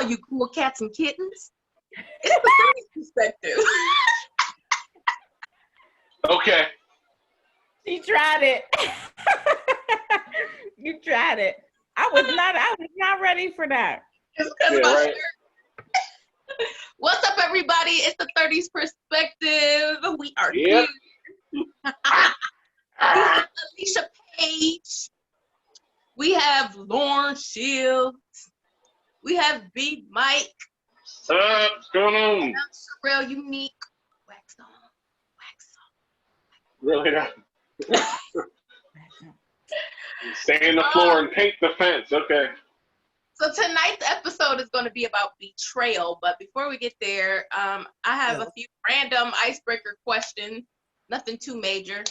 all you cool cats and kittens. It's the 30's perspective. Okay. She tried it. You tried it. I was not ready for that. It's because of my shirt. What's up, everybody? It's the 30's perspective. We are here. We have Alicia Page. We have Lauren Shields. We have B. Mike. What's going on? And I'm Sherelle Unique. Wax on. Really not. Stay on the floor and paint the fence. Okay. So tonight's episode is going to be about betrayal. But before we get there, I have a few random icebreaker questions. Nothing too major.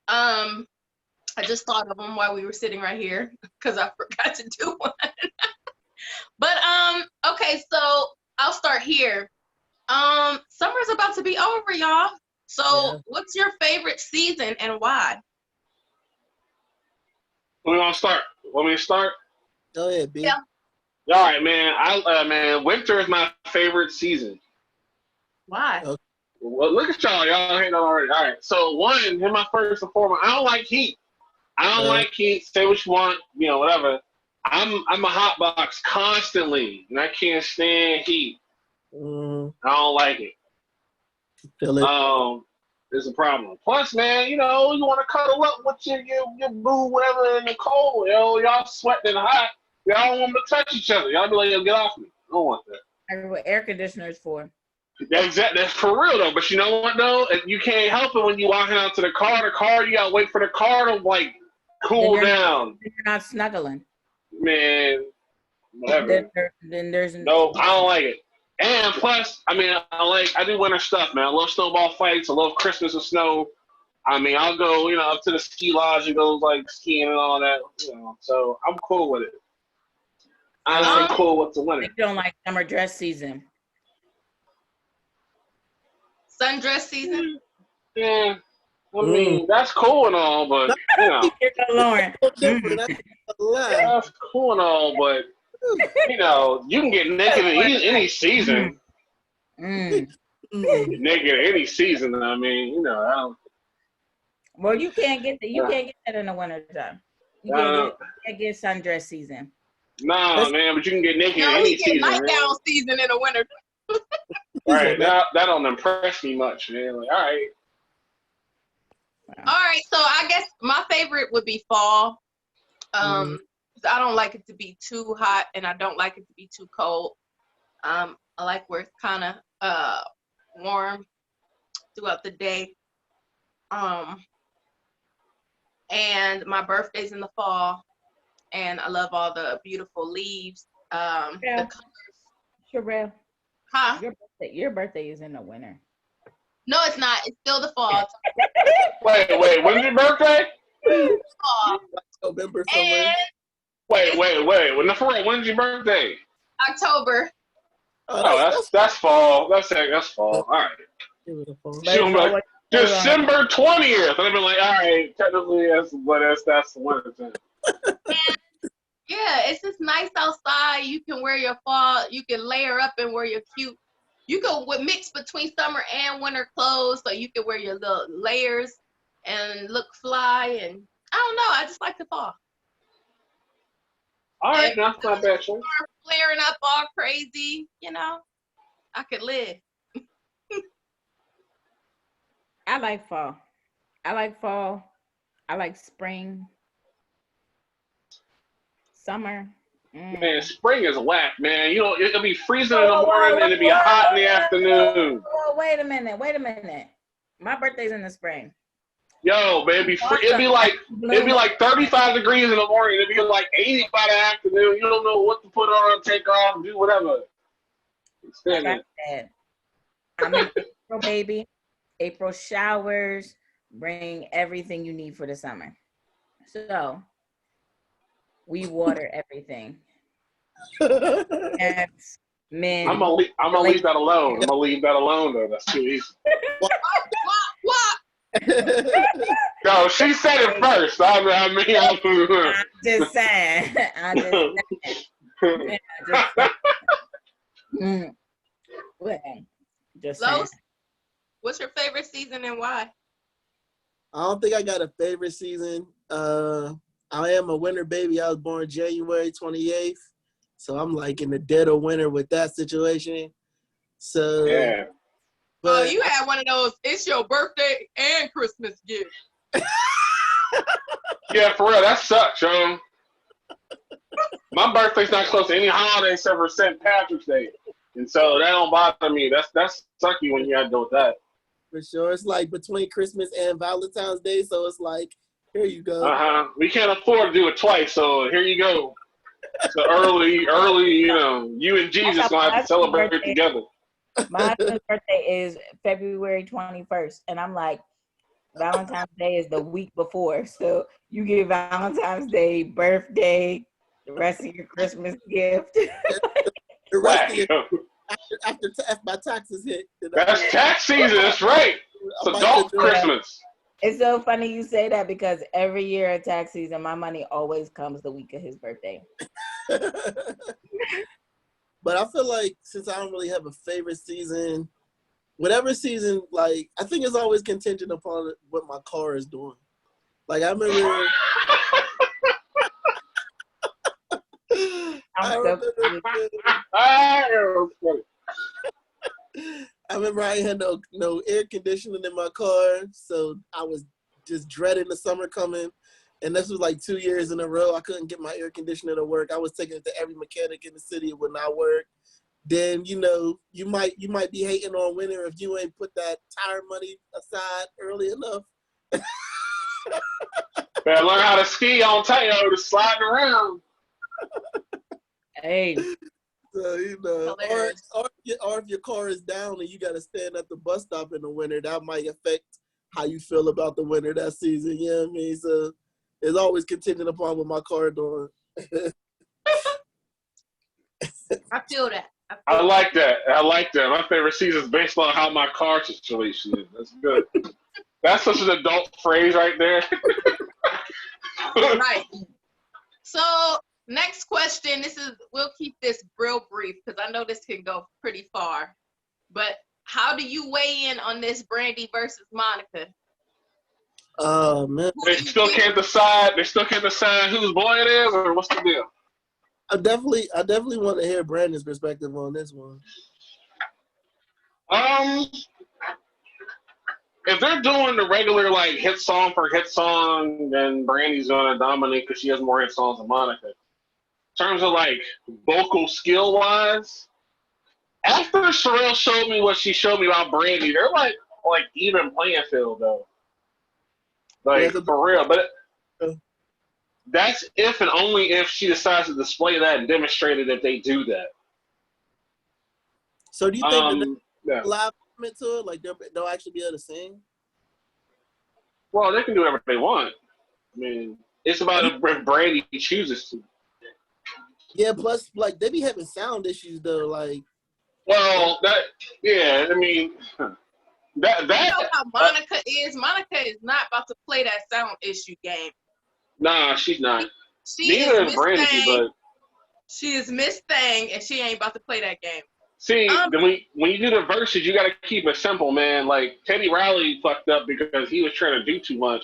I just thought of them while we were sitting right here because I forgot to do one. But okay, so I'll start here. Summer's about to be over, y'all. So what's your favorite season and why? We want to start. Want me to start? Go ahead, B. Yeah. All right, man. Man, winter is my favorite season. Why? Okay. Well, look at y'all. Y'all hating on already. All right. So one, here's my first and foremost. I don't like heat. I don't like heat. Say what you want. You know, whatever. I'm a hot box constantly, and I can't stand heat. I don't like it. Feel it. There's a problem. Plus, man, you know, you want to cuddle up with your boo, whatever, in the cold. You know, y'all sweating hot. Y'all don't want to touch each other. Y'all be like, yo, get off me. I don't want that. That's what air conditioners for. That's for real, though. But you know what, though? You can't help it when you walking out to the car, you got to wait for the car to, like, cool down. You're not snuggling. Man, whatever. Then there's no, I don't like it. And plus, I mean, I do winter stuff, man. I love snowball fights. I love Christmas and snow. I mean, I'll go, you know, up to the ski lodge and go, like, skiing and all that, you know. So I'm cool with it. I'm cool with the winter. You don't like summer dress season. Sundress season? Yeah. I mean, that's cool and all, but, you know. Lauren. That's cool and all, but, you know, you can get naked in any season. Get naked in any season. I mean, you know, I don't. Well, you can't get that in the winter time. You can't get sundress season. Nah, man, but you can get naked in any season. Nightgown season in the winter. Right, that don't impress me much, man. Like, all right. All right, so I guess my favorite would be fall. I don't like it to be too hot, and I don't like it to be too cold. I like where it's kind of warm throughout the day. And my birthday's in the fall, and I love all the beautiful leaves. The colors. Sherelle. Huh? Your birthday is in the winter. No, it's not. It's still the fall. Wait. When's your birthday? Fall. November somewhere. Wait. When's your birthday? October. Oh, that's fall. That's fall. All right. December 20th. And I've been like, all right, technically that's the winter time. Yeah, it's just nice outside. You can wear your fall. You can layer up and wear your cute. You can mix between summer and winter clothes, so you can wear your little layers and look fly. And I don't know. I just like the fall. All right, that's not bad. Flaring up all crazy, you know. I could live. I like fall. I like spring. Summer. Man, spring is whack, man. You know, it'll be freezing in the morning and it'll be hot in the afternoon. Wait a minute. My birthday's in the spring. Yo, man, it'd be like 35 degrees in the morning. It'd be like 80 by the afternoon. You don't know what to put on, take off, do whatever. Like I said, I'm an April baby. April showers bring everything you need for the summer. So we water everything. Cats, men. I'm gonna leave that alone. I'm gonna leave that alone though. That's too easy. What? No, she said it first. I'm just saying. Well, just saying. Los, what's your favorite season and why? I don't think I got a favorite season. I am a winter baby. I was born January 28th. So I'm like in the dead of winter with that situation. So Yeah. Oh, you had one of those, it's your birthday and Christmas gift. Yeah, for real, that sucks, yo. My birthday's not close to any holiday except for St. Patrick's Day. And so that don't bother me. That's sucky when you have to deal with that. for sure. It's like between Christmas and Valentine's Day. So it's like, here you go. We can't afford to do it twice, so here you go. So early, you and Jesus gonna have to celebrate it together. My husband's birthday is February 21st, and I'm like, Valentine's Day is the week before, so you get Valentine's Day, birthday, the rest of your Christmas gift. The rest of your, after my taxes hit. That's tax season. That's right. It's adult Christmas. It's so funny you say that because every year at tax season, my money always comes the week of his birthday. But I feel like since I don't really have a favorite season, whatever season, like, I think it's always contingent upon what my car is doing. Like, I remember... I remember I had no air conditioning in my car, so I was just dreading the summer coming. And this was like 2 years in a row. I couldn't get my air conditioner to work. I was taking it to every mechanic in the city. It would not work. Then, you might be hating on winter if you ain't put that tire money aside early enough. Better learn how to ski on tail, to sliding around. Hey. So, or if your car is down and you got to stand at the bus stop in the winter, that might affect how you feel about the winter that season. You know what I mean? So it's always contingent upon what my car doing. I feel that. I like that. My favorite season is based on how my car situation is. That's good. That's such an adult phrase right there. Right. So next question, we'll keep this real brief because I know this can go pretty far. But how do you weigh in on this Brandy versus Monica? Oh man. They still can't decide whose boy it is, or what's the deal? I definitely want to hear Brandon's perspective on this one. If they're doing the regular like hit song for hit song, then Brandy's gonna dominate because she has more hit songs than Monica. In terms of like vocal skill wise, after Sherelle showed me what she showed me about Brandy, they're like even playing field though. Like for real, but that's if and only if she decides to display that and demonstrate it if they do that. So do you think that live element to it, like they'll actually be able to sing? Well, they can do whatever they want. I mean, it's about if Brandy chooses to. Yeah, plus like they be having sound issues though, like. Well, I mean, that. You know how Monica is? Monica is not about to play that sound issue game. Nah, she's not. Neither is Brandy, but she is Miss Thing, and she ain't about to play that game. See, when you do the verses, you got to keep it simple, man. Like Teddy Riley fucked up because he was trying to do too much.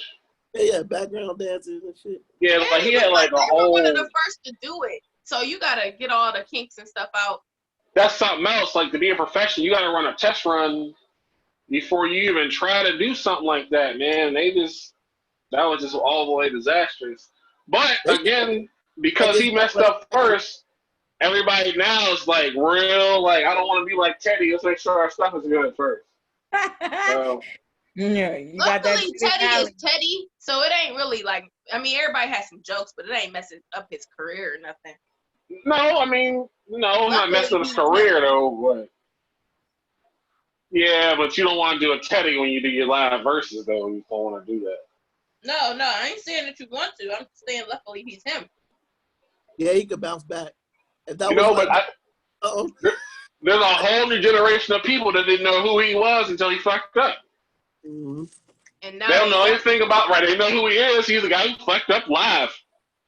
Yeah, background dancers and shit. Yeah, like he had like a whole. One of the first to do it, so you gotta get all the kinks and stuff out. That's something else. Like to be a professional, you gotta run a test run before you even try to do something like that, man. That was just all the way disastrous. But again, because he messed up first, everybody now is like real, like I don't want to be like Teddy. Let's make sure our stuff is good first. So, yeah, you got that. Luckily, Teddy is Teddy, so it ain't really like. I mean, everybody has some jokes, but it ain't messing up his career or nothing. No, I mean, no, not messing up his career though. But yeah, but you don't want to do a Teddy when you do your live verses though. You don't want to do that. No, I ain't saying that you want to. I'm just saying, luckily, he's him. Yeah, he could bounce back. If that there's a whole new generation of people that didn't know who he was until he fucked up. Mm-hmm. And now they don't know anything about They know who he is. He's the guy who fucked up live.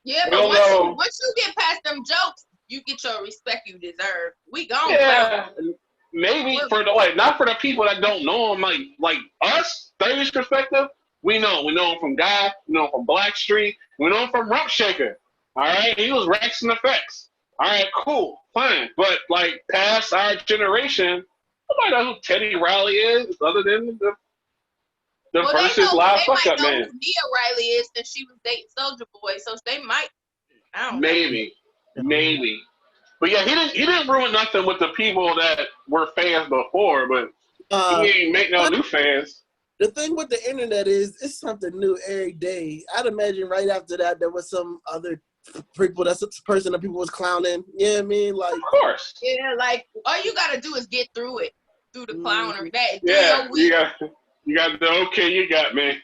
Yeah, but once you get past them jokes, you get your respect you deserve. We gone. Yeah, maybe for the not for the people that don't know him, like us, 30's perspective. We know him from God, we know him from Blackstreet, we know him from Rump Shaker. All right, he was Rex and Effects. All right, cool, fine. But like past our generation, nobody knows who Teddy Riley is, other than the versus live fuck up man. They might know who Nia Riley is since she was dating Soulja Boy, so they might. I don't know. Maybe. But yeah, he didn't ruin nothing with the people that were fans before, but he ain't make no new fans. The thing with the internet is it's something new every day. I'd imagine right after that there was some other people person that people was clowning. You know what I mean? Like, of course. Yeah, like all you gotta do is get through it, through the clownery. That yeah, you got the okay you got me.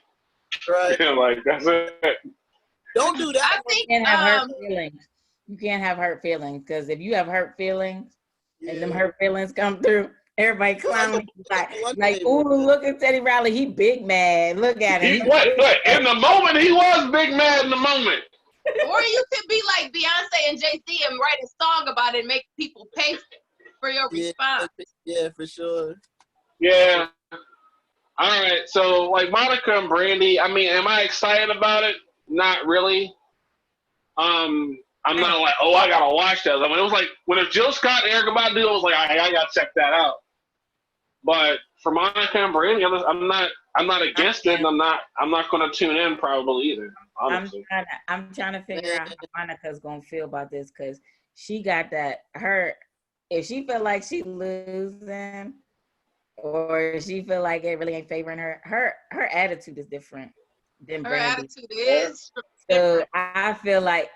Right. Yeah, like that's it. Don't do that. I think you can't have hurt feelings. You can't have hurt feelings because if you have hurt feelings and them hurt feelings come through, everybody clowning like, ooh, look at Teddy Riley, he big mad. Look at him. What? In the moment, he was big mad in the moment. Or you could be like Beyonce and Jay-Z and write a song about it and make people pay for your response. Yeah, for sure. Yeah. All right. So, like Monica and Brandy, I mean, am I excited about it? Not really. I'm not like, oh, I gotta watch that. I mean, it was like when if Jill Scott and Erykah Badu, I was like, I gotta check that out. But for Monica and Brandy, I'm not against it. And I'm not gonna tune in probably either. Honestly. I'm trying to figure out how Monica's gonna feel about this because she got that if she feel like she losing or she feel like it really ain't favoring her attitude is different than her Brandy. attitude is. So I feel like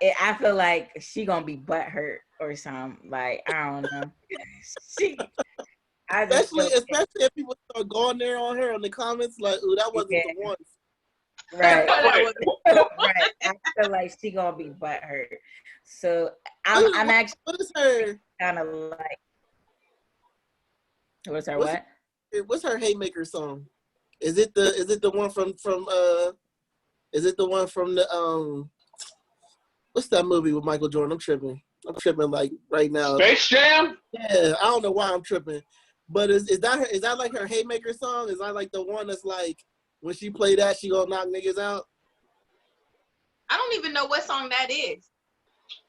she gonna be butthurt or something. Like I don't know. Especially if people start going there on her in the comments, like, ooh, that wasn't the one. Right. Right. I feel like she gonna be butthurt. So I'm actually what is her kind of like what's her what's her Haymaker song? Is it the one from is it the one from the what's that movie with Michael Jordan? I'm tripping like right now. Space Jam? Yeah, I don't know why I'm tripping. But is that like her Haymaker song? Is that like the one that's like when she play that she gonna knock niggas out? I don't even know what song that is.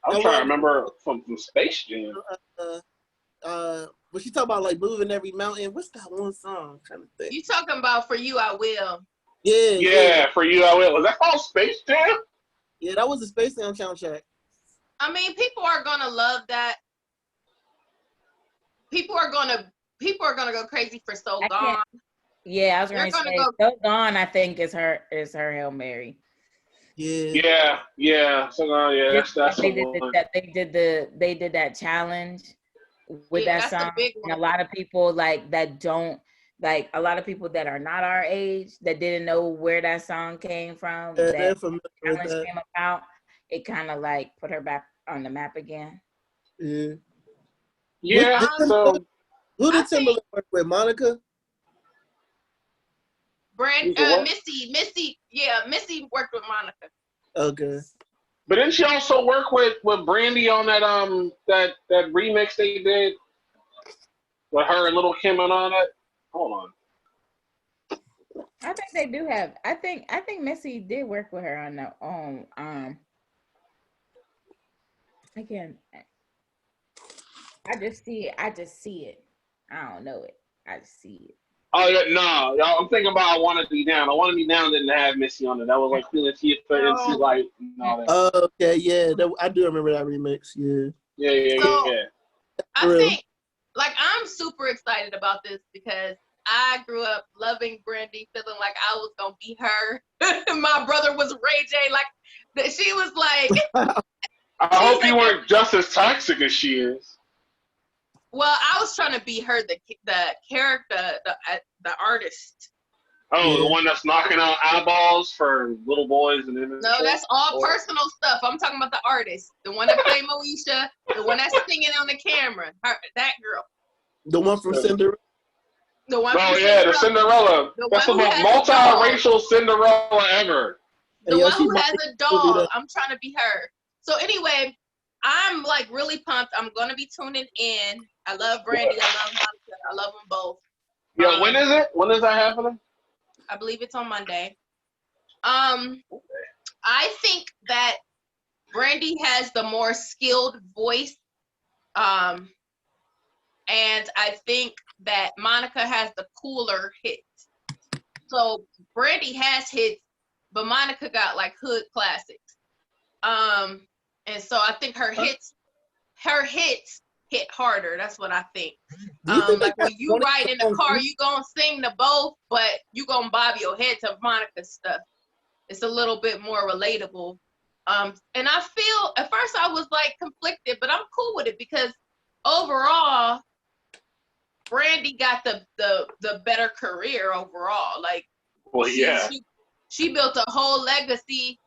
I'm trying to remember from Space Jam. But she talk about like moving every mountain. What's that one song? I'm trying to think. You talking about For You I Will? Yeah. For You I Will. Was that called Space Jam? Yeah, that was the Space Jam soundtrack. I mean, people are gonna love that. People are gonna go crazy for So Gone. Yeah, I was gonna say So Gone. I think is her Hail Mary. Yeah. So Gone. Yeah, that's they did that challenge with that song. And a lot of people a lot of people that are not our age that didn't know where that song came from. That challenge came about. It kind of like put her back on the map again. Yeah. So who did Timberlake work with? Monica? Missy. Yeah, Missy worked with Monica. Okay. But didn't she also work with Brandy on that remix they did with her and Little Kim and all that? Hold on. I think they do have. I think Missy did work with her on the Again, I just see it. I don't know it. I just see it. Oh yeah, no, I'm thinking about I Want to Be Down. I Want to Be Down didn't have Missy on it. That was like Feeling Tia for NC Light and all that. Okay, yeah, I do remember that remix. Yeah. I think, like, I'm super excited about this because I grew up loving Brandy, feeling like I was gonna be her. My brother was Ray J. Like, she was like. I hope you weren't just as toxic as she is. Well, I was trying to be her, the character, the artist. Oh, the one that's knocking out eyeballs for little boys and then. No, that's all personal stuff. I'm talking about the artist, the one that played Moesha, the one that's singing on the camera. That girl. The one from Cinderella. The one. Oh yeah, the Cinderella. That's the most multiracial Cinderella ever. The one who has a doll. I'm trying to be her. So anyway, I'm like really pumped. I'm gonna be tuning in. I love Brandy. I love Monica. I love them both. Yeah, when is it? When is that happening? I believe it's on Monday. I think that Brandy has the more skilled voice. And I think that Monica has the cooler hits. So Brandy has hits, but Monica got like hood classics. And so I think her hits hit harder. That's what I think. Like when you ride in the car, you gonna sing to both, but you gonna bob your head to Monica's stuff. It's a little bit more relatable. And I feel at first I was like conflicted, but I'm cool with it because overall, Brandy got the better career overall. Like, well, yeah, she built a whole legacy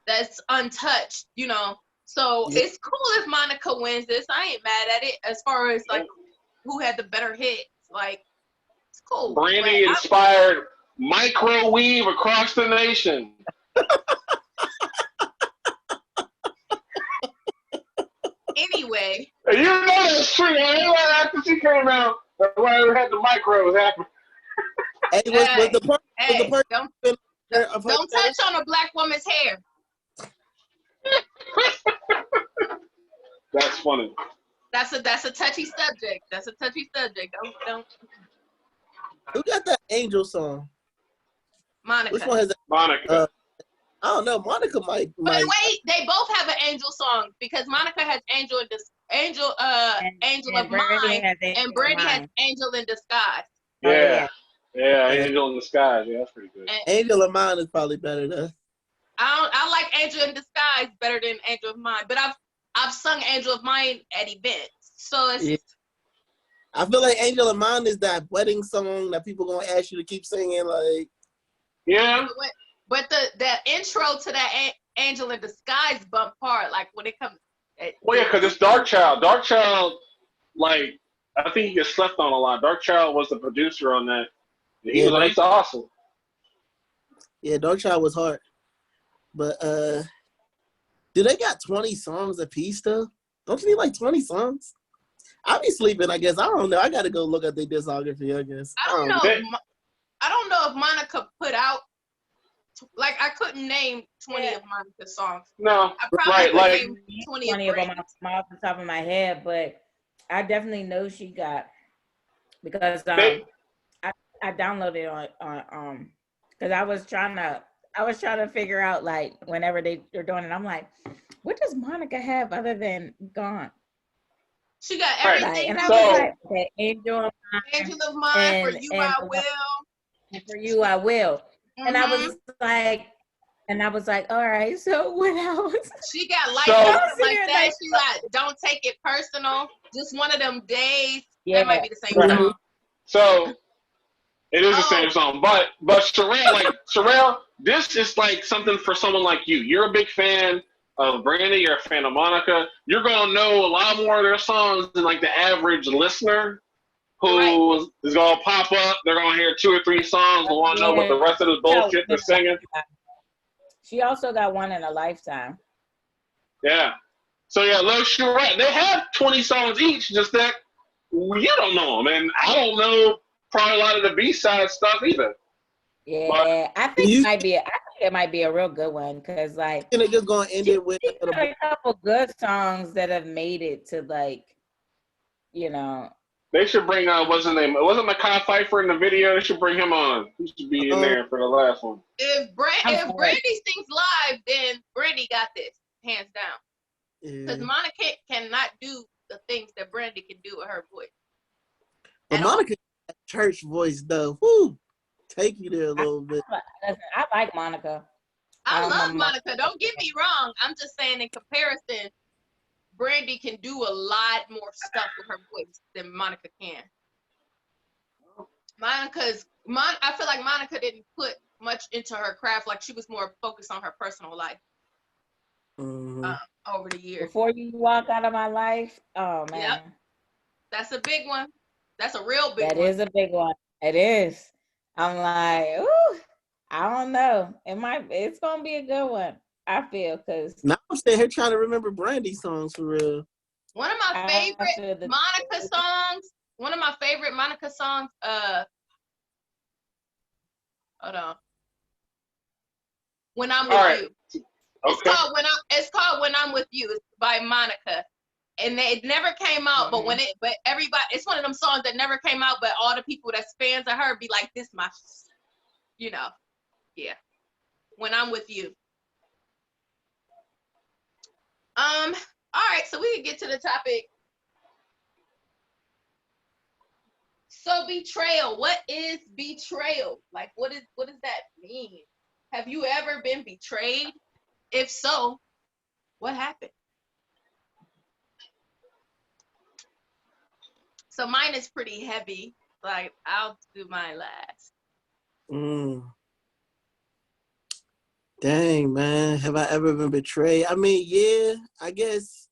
that's untouched, you know. So it's cool if Monica wins this. I ain't mad at it. As far as like who had the better hits, like it's cool. Brandy inspired microwave across the nation. Anyway, You know that's true. After she came out, that's why we had the micros happen. Hey, don't touch on a black woman's hair. That's funny. That's a touchy subject. That's a touchy subject. Don't. Who got that Angel song? Monica. Which one has that? Monica. I don't know. Monica might. But wait, they both have an Angel song because Monica has Angel of Mine, and Brandy has Angel in Disguise. Yeah. Yeah, Angel in Disguise. Yeah, that's pretty good. Angel of Mine is probably better though. I like Angel in Disguise better than Angel of Mine, but I've sung Angel of Mine at events, so it's. Yeah. I feel like Angel of Mine is that wedding song that people gonna ask you to keep singing. Like, yeah. But the intro to that Angel in Disguise bump part, like when it comes. Well, yeah, because it's Dark Child. Dark Child, like I think he gets slept on a lot. Dark Child was the producer on that. He's awesome. Yeah, Dark Child was hard. But do they got 20 songs apiece though? Don't you need like 20 songs? I'll be sleeping, I guess. I don't know. I gotta go look at their discography, I guess. I don't know. I don't know if Monica put out like I couldn't name 20 of Monica's songs. No, I probably like name 20 of them off the top of my head, but I definitely know she got because I downloaded it on because I was trying to figure out like whenever they're doing it, I'm like, what does Monica have other than Gone? She got everything. Right. And I was like, okay, Angel of Mine, For You I Will. And For You I Will. Mm-hmm. And I was like, all right, so what else? She got like that. She got Don't Take It Personal. Just One of Them Days. Yeah, that might be the same song. So it is the same song. But Sherelle, this is like something for someone like you. You're a big fan of Brandy, you're a fan of Monica. You're gonna know a lot more of their songs than like the average listener who is gonna pop up. They're gonna hear 2 or 3 songs and want to know what the rest of the bullshit they're singing. She also got One in a Lifetime. Yeah. So yeah, Lil Sherette, they have 20 songs each, just that you don't know them, and I don't know probably a lot of the B-side stuff either. Yeah, but I think it might be a real good one because like and it just gonna end it with a couple good songs that have made it to like, you know. They should bring what's his name? Wasn't Mekhi Phifer in the video? They should bring him on. He should be in there for the last one. If Brandy sings live, then Brandy got this hands down. Because Monica cannot do the things that Brandy can do with her voice. But Monica has a church voice though. Woo! Take you there a little bit. I like Monica. I love Monica. Don't get me wrong. I'm just saying in comparison, Brandy can do a lot more stuff with her voice than Monica can. I feel like Monica didn't put much into her craft. Like she was more focused on her personal life over the years. Before You Walk Out of My Life, oh man. Yep. That's a big one. That's a real big one. That is a big one. It is. I'm like, ooh, I don't know. It's gonna be a good one. I feel because now I'm sitting here trying to remember Brandy songs for real. One of my favorite Monica songs. One of my favorite Monica songs. Hold on. When I'm with you. It's Okay. called When I'm With You. It's by Monica. And it never came out, but everybody, it's one of them songs that never came out, but all the people that's fans of her be like, this my, yeah. When I'm With You. All right, so we can get to the topic. So betrayal, what is betrayal? Like, what does that mean? Have you ever been betrayed? If so, what happened? So mine is pretty heavy. Like, I'll do mine last. Dang, man. Have I ever been betrayed? I mean, yeah, I guess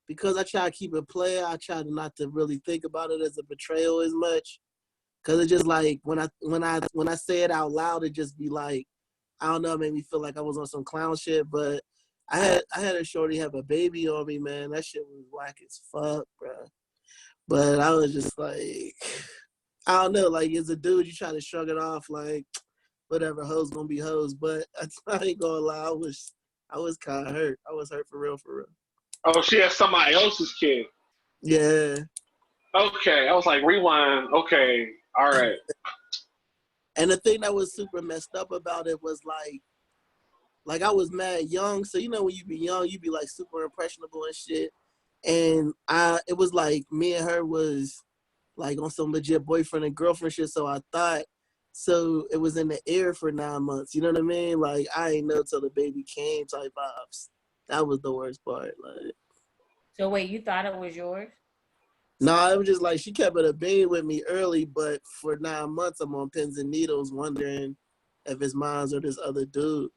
because I try to keep it player, I try not to really think about it as a betrayal as much. Cause it's just like when I say it out loud, it just be like, I don't know, it made me feel like I was on some clown shit. But I had a shorty have a baby on me, man. That shit was whack as fuck, bro. But I was just like, I don't know, like as a dude, you try to shrug it off, like whatever, hoes gonna be hoes. But I ain't gonna lie, I was kind of hurt. I was hurt for real, for real. Oh, she has somebody else's kid. Yeah. Okay, I was like, rewind. Okay, all right. And the thing that was super messed up about it was like I was mad young. So, when you be young, you be like super impressionable and shit. And it was like me and her was like on some legit boyfriend and girlfriend shit. So I thought, so it was in the air for 9 months. You know what I mean? Like I ain't know till the baby came type vibes. That was the worst part. Like. So wait, you thought it was yours? No, it was just like she kept it a being with me early, but for 9 months I'm on pins and needles wondering if it's mine or this other dude.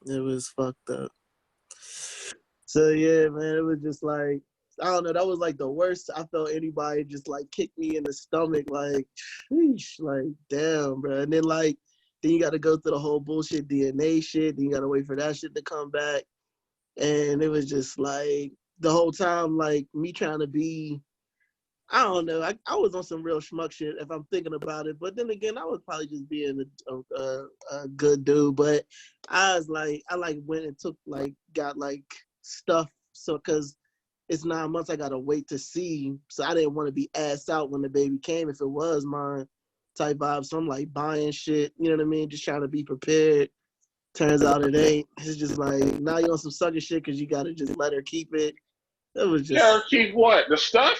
It was fucked up. So yeah, man, it was just like, I don't know, that was like the worst I felt anybody just like kick me in the stomach, like, sheesh, like, damn, bro. And then then you got to go through the whole bullshit DNA shit, then you got to wait for that shit to come back. And it was just like, the whole time, like me trying to be, I don't know, I was on some real schmuck shit if I'm thinking about it. But then again, I was probably just being a good dude. But I was like, I went and got stuff. So, cause it's 9 months, I gotta wait to see. So I didn't want to be ass out when the baby came if it was mine type vibe. So I'm like buying shit, you know what I mean? Just trying to be prepared. Turns out it ain't. It's just like, now you on some sucker shit because you gotta just let her keep it. It was just. Let her keep what? The stuff?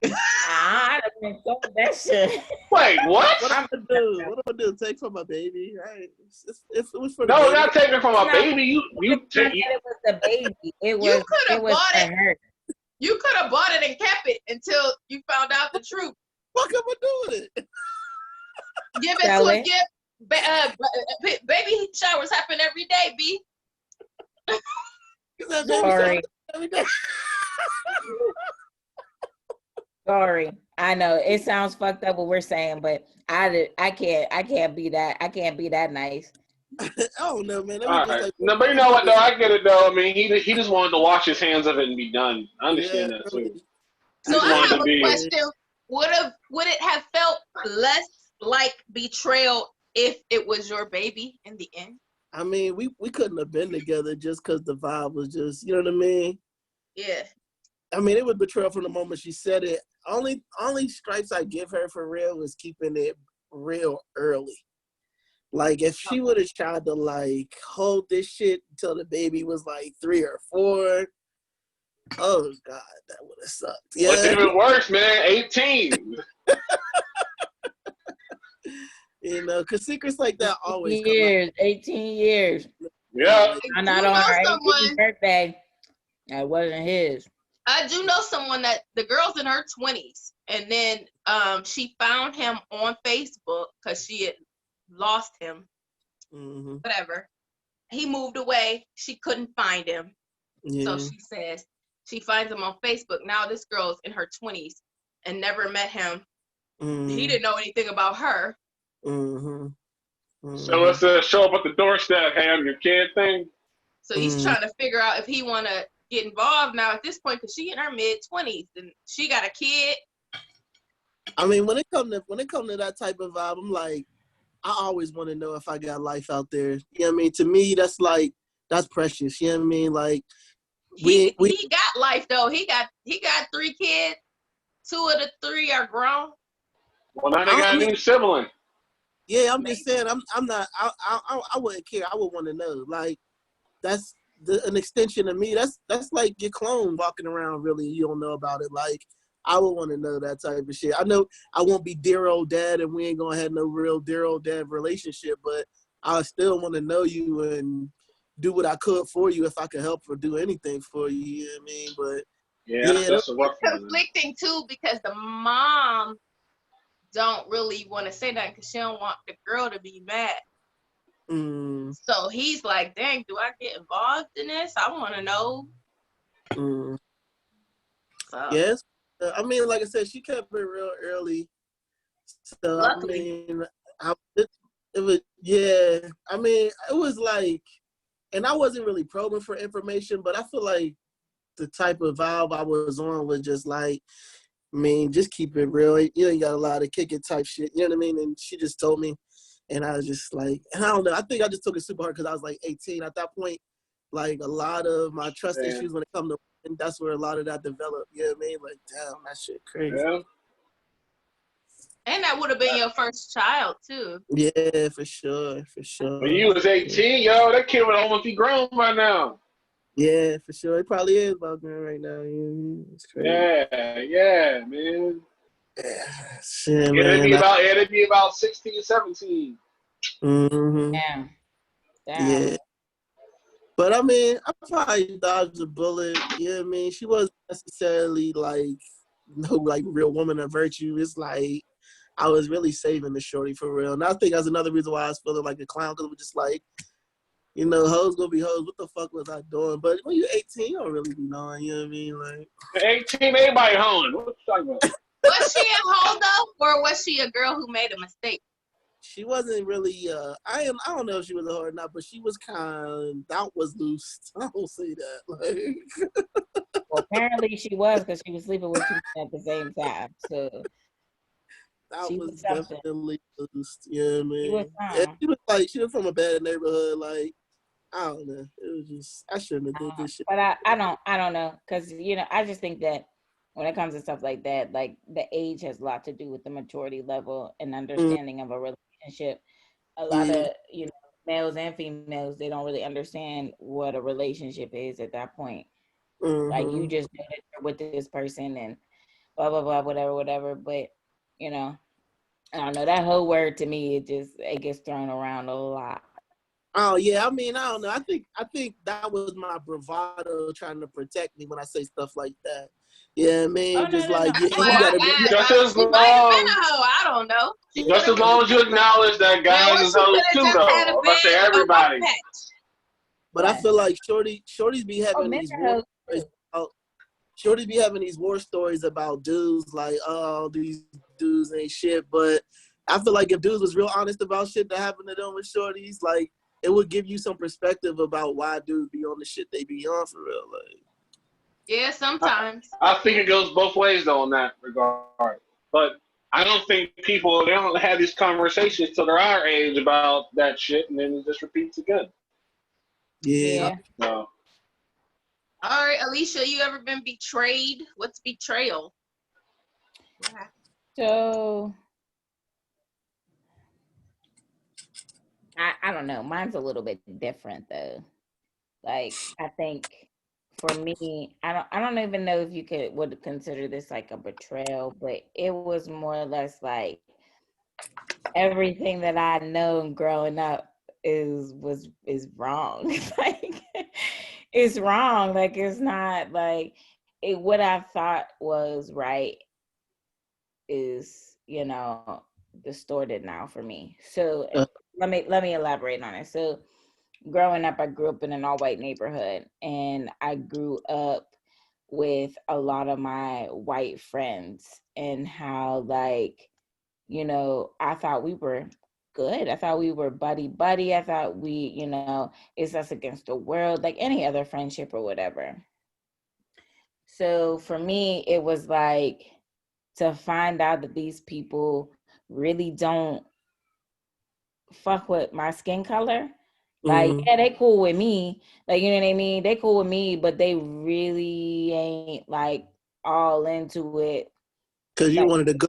I done been sold that shit. Wait, what? What I'm gonna do? What I'm gonna do? Take from my baby? Right? If it was for the No, baby. not taking from a baby. You take It was the baby. It was. You could have It was bought for it. her. You could have bought it and kept it until you found out the truth. What am I doing it? Give it to a gift. Baby showers happen every day, B. Sorry. Every day. Sorry. I know it sounds fucked up what we're saying, but I can't be that. I can't be that nice. I don't know, man. All right. No, but you know what though? I get it though. I mean, he just wanted to wash his hands of it and be done. I understand that too. So I have a question. Would it have felt less like betrayal if it was your baby in the end? I mean, we couldn't have been together just because the vibe was just, you know what I mean? Yeah. I mean, it was betrayal from the moment she said it. Only stripes I give her for real was keeping it real early. Like, if she would have tried to, hold this shit until the baby was, 3 or 4, oh, God, that would have sucked. Yeah. What's even worse, man? 18. Because secrets like that always 18 years. Yeah. I'm not on her 18th birthday. That wasn't his. I do know someone that the girl's in her 20s, and then she found him on Facebook because she had lost him. Mm-hmm. Whatever. He moved away. She couldn't find him. Yeah. So she says she finds him on Facebook. Now this girl's in her 20s and never met him. Mm-hmm. He didn't know anything about her. Mm-hmm. So it's a show up at the doorstep, hey, I'm your kid thing. So he's trying to figure out if he want to get involved now at this point, because she in her mid-20s and she got a kid. I mean, when it come to that type of vibe, I'm like, I always want to know if I got life out there. You know what I mean? To me, that's precious. You know what I mean? Like he got life though. He got 3 kids. 2 of the 3 are grown. Well, now they got a new sibling. Yeah, I'm just saying. I'm not. I wouldn't care. I would want to know. Like that's an extension of me. That's like your clone walking around. Really, you don't know about it. Like I would want to know that type of shit. I know I won't be dear old dad, and we ain't gonna have no real dear old dad relationship. But I still want to know you and do what I could for you if I could help or do anything for you. You know what I mean? But yeah, that's a rough one. Conflicting too, because the mom don't really want to say that because she don't want the girl to be mad. So he's like, dang, do I get involved in this? I want to know. So. Yes. I mean, like I said, she kept it real early. So, luckily. I mean, it was, yeah. I mean, it was like, and I wasn't really probing for information, but I feel like the type of vibe I was on was just like, I mean, just keep it real. You ain't got a lot of kick it type shit. You know what I mean? And she just told me, and I was just like, and I don't know. I think I just took it super hard because I was like 18 at that point. Like a lot of my trust issues when it comes to, and that's where a lot of that developed. You know what I mean? Like, damn, that shit crazy. Yeah. And that would have been your first child too. Yeah, for sure. When you was 18, yo, that kid would almost be grown by now. Yeah, for sure. It probably is about grown right now. It's crazy. Yeah, man. Yeah, shit, man. It'd be about 16, 17. Mm-hmm. Yeah. But I mean, I probably dodged a bullet. You know what I mean? She wasn't necessarily like no like real woman of virtue. It's like I was really saving the shorty for real. And I think that's another reason why I was feeling like a clown, because it was just like, you know, hoes gonna be hoes. What the fuck was I doing? But when you're 18, you don't really be knowing. You know what I mean? Like 18, everybody hoeing. What you talking about? Was she a hoe though, or was she a girl who made a mistake? She wasn't really. I don't know if she was a whore or not, but she was kind. That was loose. I don't say that. Like. Well, apparently she was, because she was sleeping with you at the same time. So that was definitely loose. You know what I mean? She was from a bad neighborhood. Like I don't know. It was just I shouldn't have did this shit. But I don't know, because you know I just think that when it comes to stuff like that, like the age has a lot to do with the maturity level and understanding of a relationship. A lot of, you know, males and females, they don't really understand what a relationship is at that point. Like you just know that you're with this person and blah blah blah, whatever. But you know, I don't know, that whole word to me, it gets thrown around a lot. Oh yeah, I mean, I don't know. I think that was my bravado trying to protect me when I say stuff like that. Yeah, I mean, Oh, just no. like you gotta be. Just as long, I don't know. Just as long as you acknowledge that guys is hoes too, though. I'm gonna say everybody. But I feel like shorties be having these war stories about, shorties be having these war stories about dudes like, oh, these dudes ain't shit. But I feel like if dudes was real honest about shit that happened to them with shorties, like it would give you some perspective about why dudes be on the shit they be on for real. Like, yeah, sometimes. I think it goes both ways though in that regard. But I don't think they don't have these conversations till they're our age about that shit, and then it just repeats again. Yeah. No. All right, Alicia, you ever been betrayed? What's betrayal? So I don't know. Mine's a little bit different though. Like I think for me, I don't even know if you would consider this like a betrayal, but it was more or less like everything that I know growing up is wrong. Like it's wrong. Like it's not like what I thought was right is, you know, distorted now for me. So let me elaborate on it. So growing up, I grew up in an all-white neighborhood, and I grew up with a lot of my white friends, and how, like, you know, I thought we were good. I thought we were buddy. I thought we, you know, it's us against the world, like any other friendship or whatever. So for me, it was like to find out that these people really don't fuck with my skin color. Like, yeah, they cool with me. Like, you know what I mean? They cool with me, but they really ain't like all into it. Because you Like, wanted to go.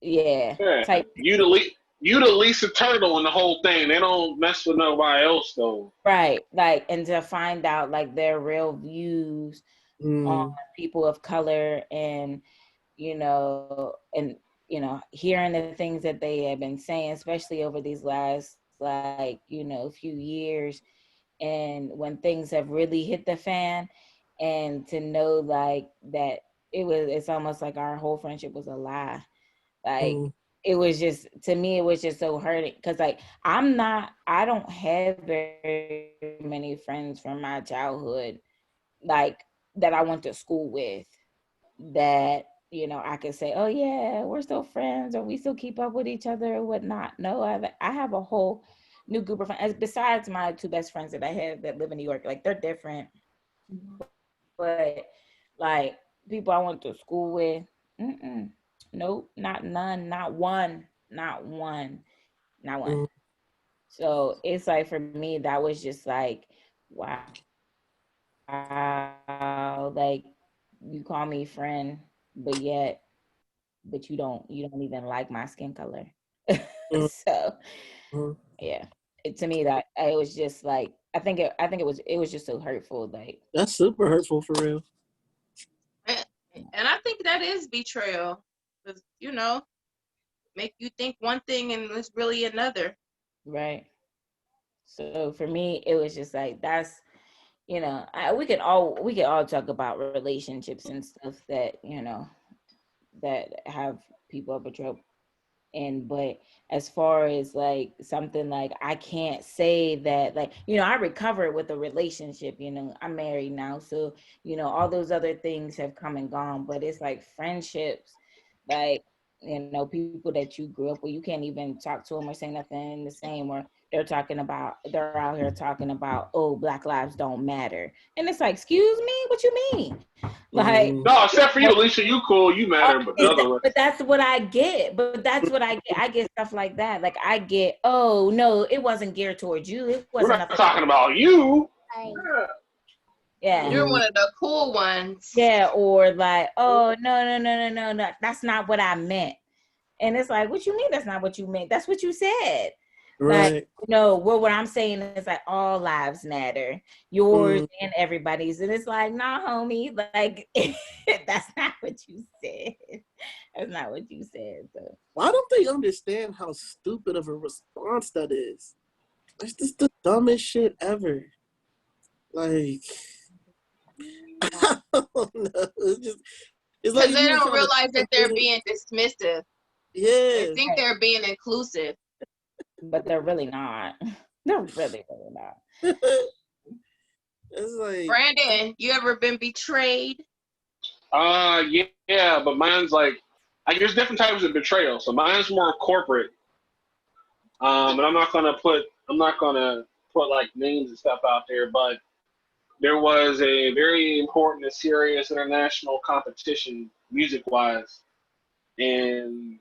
yeah, Yeah, type. you the Lisa Turtle in the whole thing. They don't mess with nobody else though. Right. Like, and to find out like their real views on people of color and, hearing the things that they have been saying, especially over these last, like, few years. And when things have really hit the fan, and to know like that it's almost like our whole friendship was a lie. Like, it was just, to me, it was just so hurting. Cause like, I don't have very many friends from my childhood, like that I went to school with, that, I could say, oh yeah, we're still friends, or we still keep up with each other or whatnot. No, I have a whole new group of friends besides my two best friends that I have that live in New York. Like, they're different, but like people I went to school with, nope, not none, not one, not one, not one. So it's like, for me, that was just like, wow, like, you call me friend, but you don't even like my skin color. So yeah, to me, that it was just like, I think it was just so hurtful. Like, That's super hurtful for real. And I think that is betrayal, because make you think one thing and it's really another. right. So for me, it was just like, that's, we could all talk about relationships and stuff that that have people of a trope. But as far as like something like, I can't say that, like, I recovered with a relationship, I'm married now, so all those other things have come and gone. But it's like friendships, like, people that you grew up with, you can't even talk to them or say nothing the same, or they're out here talking about, oh, Black lives don't matter, and it's like, excuse me, what you mean? Like, No, except for you, Alicia, you cool, you matter, but the other one. but that's what I get. But that's what I get. I get stuff like that. Like, I get, oh no, it wasn't geared towards you. It We're wasn't not nothing. talking about you. Yeah. You're one of the cool ones. Yeah. Or like, oh no. That's not what I meant. And it's like, what you mean that's not what you meant? That's what you said. Right. Like, no, what I'm saying is like, all lives matter, yours and everybody's. And it's like, nah, homie, like, that's not what you said. That's not what you said. So Why don't they understand how stupid of a response that is? It's just the dumbest shit ever. Like, I don't know. It's like Because they don't realize that they're being dismissive. Yeah. They think they're being inclusive. But they're really not. They're really not. It's like, Brandon, you ever been betrayed? Yeah, but mine's like there's different types of betrayal. So mine's more corporate. And I'm not gonna put like names and stuff out there, but there was a very important and serious international competition, music-wise, and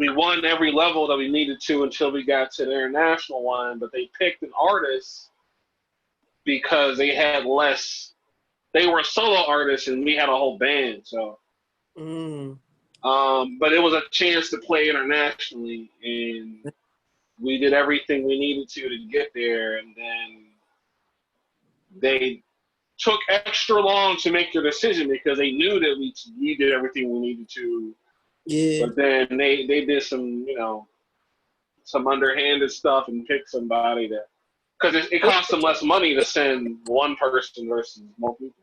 we won every level that we needed to until we got to the international one. But they picked an artist because they had less. They were solo artists, and we had a whole band. So, but it was a chance to play internationally, and we did everything we needed to get there. And then they took extra long to make their decision because they knew that we did everything we needed to. yeah. But then they did some, some underhanded stuff and picked somebody that, because it costs them less money to send one person versus more people.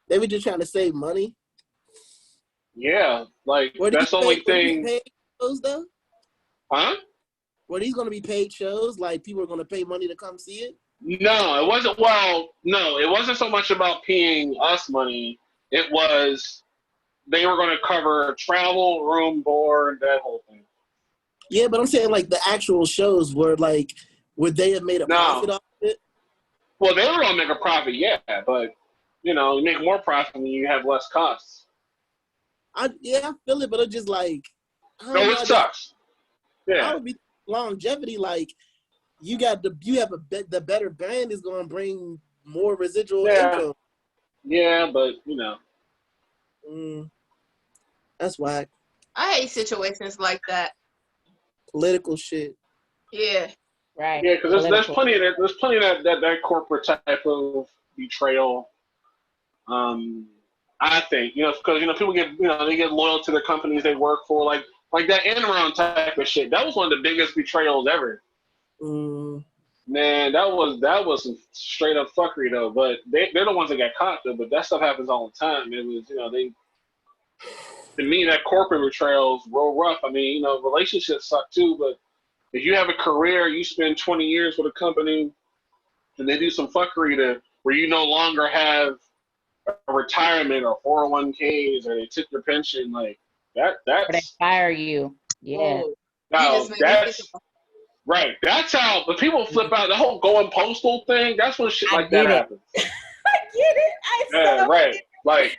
They were just trying to save money. Yeah, like that's the only thing. Paid shows though? Huh? Were these going to be paid shows? Like, people are going to pay money to come see it? No, it wasn't. Well, no, it wasn't so much about paying us money. It was they were going to cover travel, room, board, that whole thing. Yeah, but I'm saying like the actual shows were like, would they have made a profit off it? Well, they were gonna make a profit, yeah, but you make more profit when you have less costs. I feel it, but it's just like, No, it sucks. Yeah, I would be longevity. Like you have the better brand is going to bring more residual income. Yeah, but that's why I hate situations like that. Political shit. Yeah. Right. Yeah, because there's plenty of that corporate type of betrayal. I think because people get they get loyal to the companies they work for, like that Enron type of shit. That was one of the biggest betrayals ever. Man, that was some straight up fuckery though. But they're the ones that got caught though. But that stuff happens all the time. It was to me that corporate betrayal is real rough. I mean relationships suck too. But if you have a career, you spend 20 years with a company, and they do some fuckery to where you no longer have a retirement or 401ks, or they took your pension, like that's or they fire you. Yeah. No, that's right. That's how the people flip out. The whole going postal thing. That's when shit like that happens. I get it. Right. Like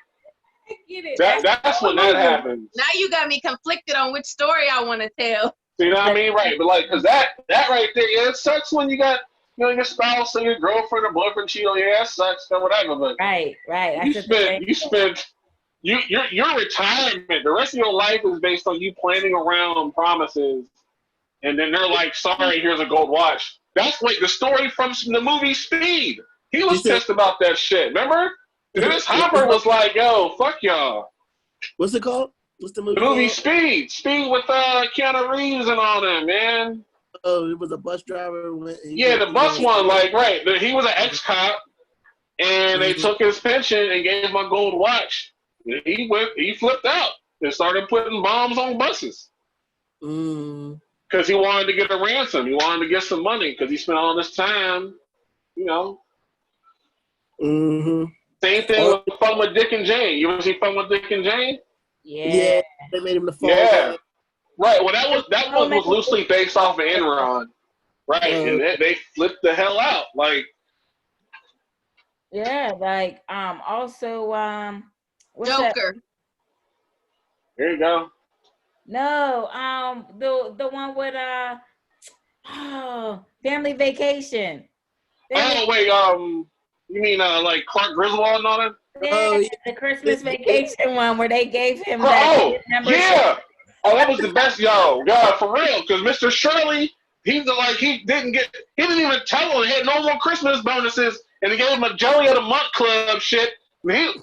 I get it. That's when that happens. Now you got me conflicted on which story I want to tell. You know what I mean? Right. But like, because that right there, yeah, it sucks when you got your spouse or your girlfriend or boyfriend cheat on you. That sucks or whatever. But right. Your retirement, the rest of your life is based on you planning around promises, and then they're like, "Sorry, here's a gold watch." That's like the story from the movie Speed. He was pissed about that shit. Remember? Dennis Hopper was like, "Yo, fuck y'all." What's it called? What's the movie? The movie Speed. Speed with Keanu Reeves and all that, man. Oh, it was a bus driver. The bus one, like, right. He was an ex-cop, and they took his pension and gave him a gold watch. He flipped out and started putting bombs on buses. Because he wanted to get a ransom. He wanted to get some money because he spent all this time, Same thing with Fun with Dick and Jane. You ever see Fun with Dick and Jane? Yeah. They made him the fall. Yeah. Right. Well, that was loosely based off of Enron. Right. And they flipped the hell out. Like. Yeah. Like, also, what's Joker. That? There you go. No, the one with Family Vacation. Wait, you mean like Clark Griswold and all that? Yeah, the Christmas Vacation one where they gave him yeah. Oh, that was the best, God, for real. Because Mr. Shirley, he didn't even tell him he had no more Christmas bonuses, and he gave him a Jelly of the Month Club shit. He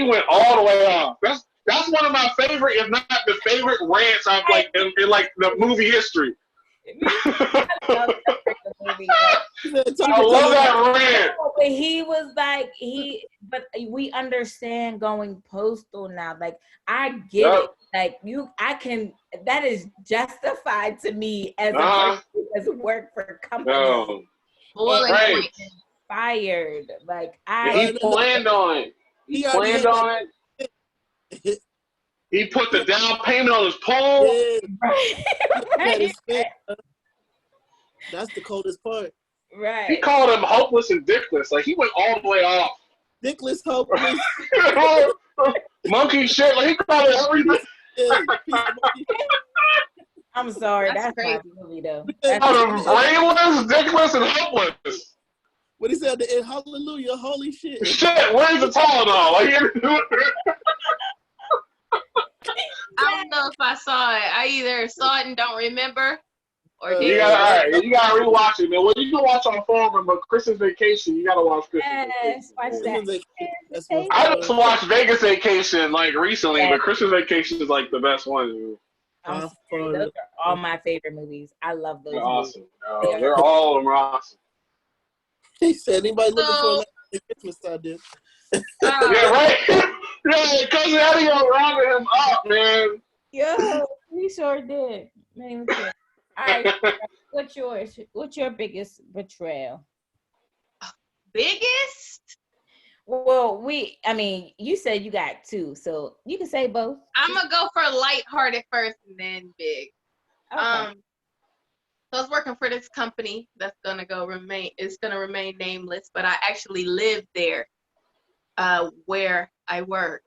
went all the way off. That's one of my favorite, if not the favorite rants I've in like the movie history. I love that rant. But he was like, but we understand going postal now. Like, I get it. Like, that is justified to me as a person who has worked for companies. Right. Fired. Like, he planned on it. He planned on it. He put the down payment on his poll. Right. That's the coldest part. Right. He called him hopeless and dickless. Like, he went all the way off. Dickless, hopeless. Monkey shit. Like, he called it everything. I'm sorry. That's crazy. my movie, though. Brainless, dickless, and hopeless. What he said at the end, hallelujah, holy shit. Shit, where's the Tylenol? I don't know if I saw it. I either saw it and don't remember, or you gotta rewatch it, man. Well, you can watch on phone, but Christmas Vacation, you gotta watch Christmas Vacation. Watch that. I just watched Vegas Vacation like recently, but Christmas Vacation is like the best one. Those are all my favorite movies. I love those. They're awesome. They're all of them are awesome. He said, anybody looking for a Christmas idea? Yeah, right. Yeah, cousin Eddie rounded him up, man. Yeah, he sure did. Man, all right, what's yours? What's your biggest betrayal? Biggest? Well, you said you got two, so you can say both. I'm gonna go for lighthearted first and then big. So I was working for this company that's gonna remain nameless, but I actually lived there, where I worked.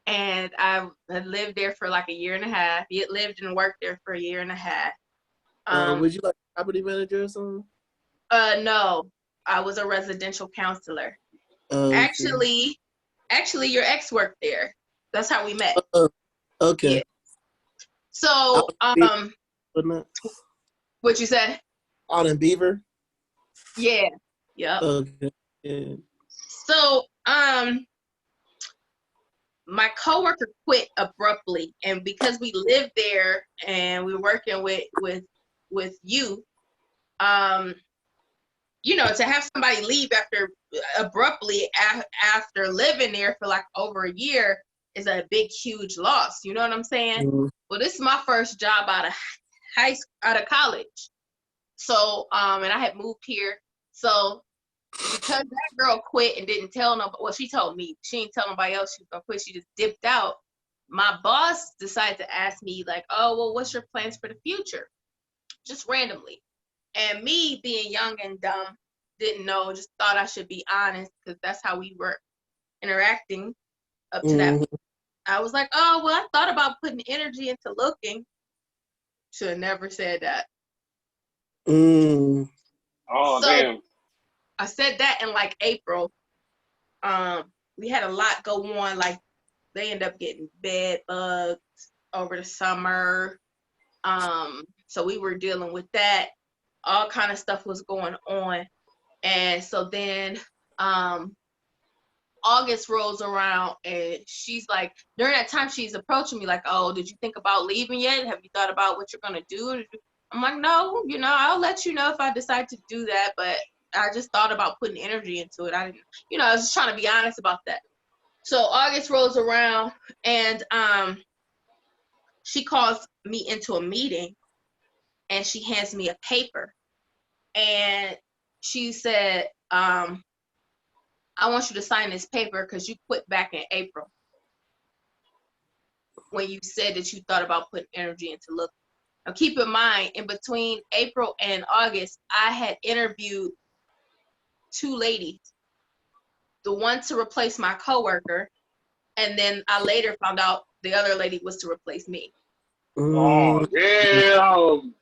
And I had lived there for like a year and a half. He had lived and worked there for a year and a half. Was you like a property manager or something? No, I was a residential counselor. Okay. Actually, your ex worked there. That's how we met. Okay. Yeah. So, what you said? Out in Beaver? Yeah. Yep. Okay. Yeah. So, my coworker quit abruptly, and because we lived there and we were working with you, to have somebody leave abruptly after living there for like over a year is a big, huge loss. You know what I'm saying? Mm-hmm. Well, this is my first job out of college. So, and I had moved here. So, because that girl quit and didn't tell nobody, well, she told me, she didn't tell nobody else she was gonna quit. She just dipped out. My boss decided to ask me, like, oh, well, what's your plans for the future? Just randomly. And me being young and dumb, didn't know, just thought I should be honest because that's how we were interacting up to that point. I was like, oh, well, I thought about putting energy into looking. Should have never said that. Oh, so damn. I said that in like April. We had a lot go on. Like they ended up getting bed bugs over the summer. So we were dealing with that. All kind of stuff was going on. And so then August rolls around and she's like, during that time, she's approaching me like, oh, did you think about leaving yet? Have you thought about what you're going to do? I'm like, no, I'll let you know if I decide to do that. But I just thought about putting energy into it. I didn't, I was just trying to be honest about that. So August rolls around and she calls me into a meeting and she hands me a paper. And she said, I want you to sign this paper because you quit back in April when you said that you thought about putting energy into looking. Now, keep in mind, in between April and August, I had interviewed 2 ladies. The one to replace my coworker, and then I later found out the other lady was to replace me. Oh, damn.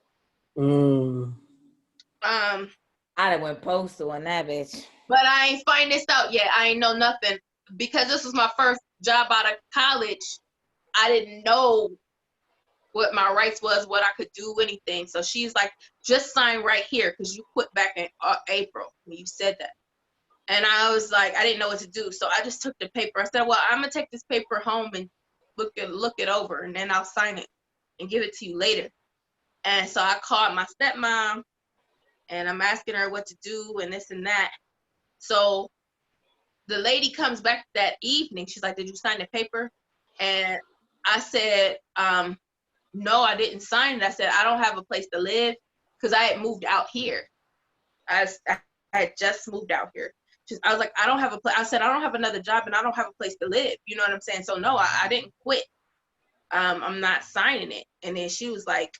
I done went postal on that bitch. But I ain't find this out yet. I ain't know nothing because this was my first job out of college. I didn't know what my rights was, what I could do, anything. So she's like, just sign right here because you quit back in April when you said that. And I was like, I didn't know what to do. So I just took the paper. I said, well, I'm going to take this paper home and look it over, and then I'll sign it and give it to you later. And so I called my stepmom, and I'm asking her what to do and this and that. So the lady comes back that evening. She's like, did you sign the paper? And I said, no, I didn't sign it. I said, I don't have a place to live because I had moved out here. I had just moved out here. I was like, I don't have a place. I said, I don't have another job and I don't have a place to live. You know what I'm saying? So no, I didn't quit. I'm not signing it. And then she was like,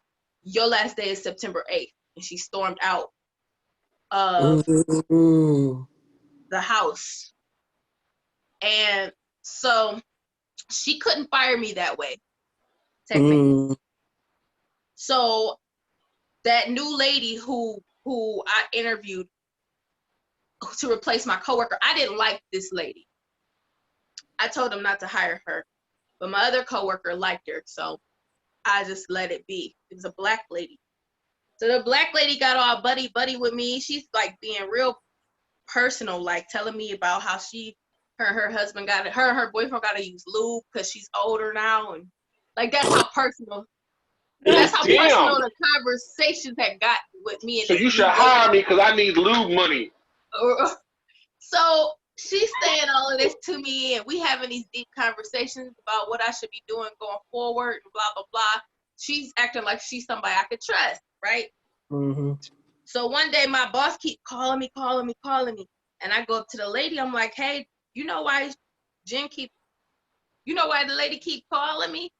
your last day is September 8th. And she stormed out of the house. And so she couldn't fire me that way, technically. So that new lady who I interviewed to replace my coworker, I didn't like this lady. I told them not to hire her, but my other coworker liked her, so I just let it be. It was a black lady. So the black lady got all buddy with me. She's like being real personal, like telling me about how her husband her boyfriend got to use lube because she's older now, and like that's how personal. That's how personal the conversations had got with me. So you should hire me because I need lube money. So she's saying all of this to me, and we having these deep conversations about what I should be doing going forward, and blah, blah, blah. She's acting like she's somebody I could trust, right? So one day my boss keep calling me. And I go up to the lady. I'm like, hey, you know why the lady keep calling me?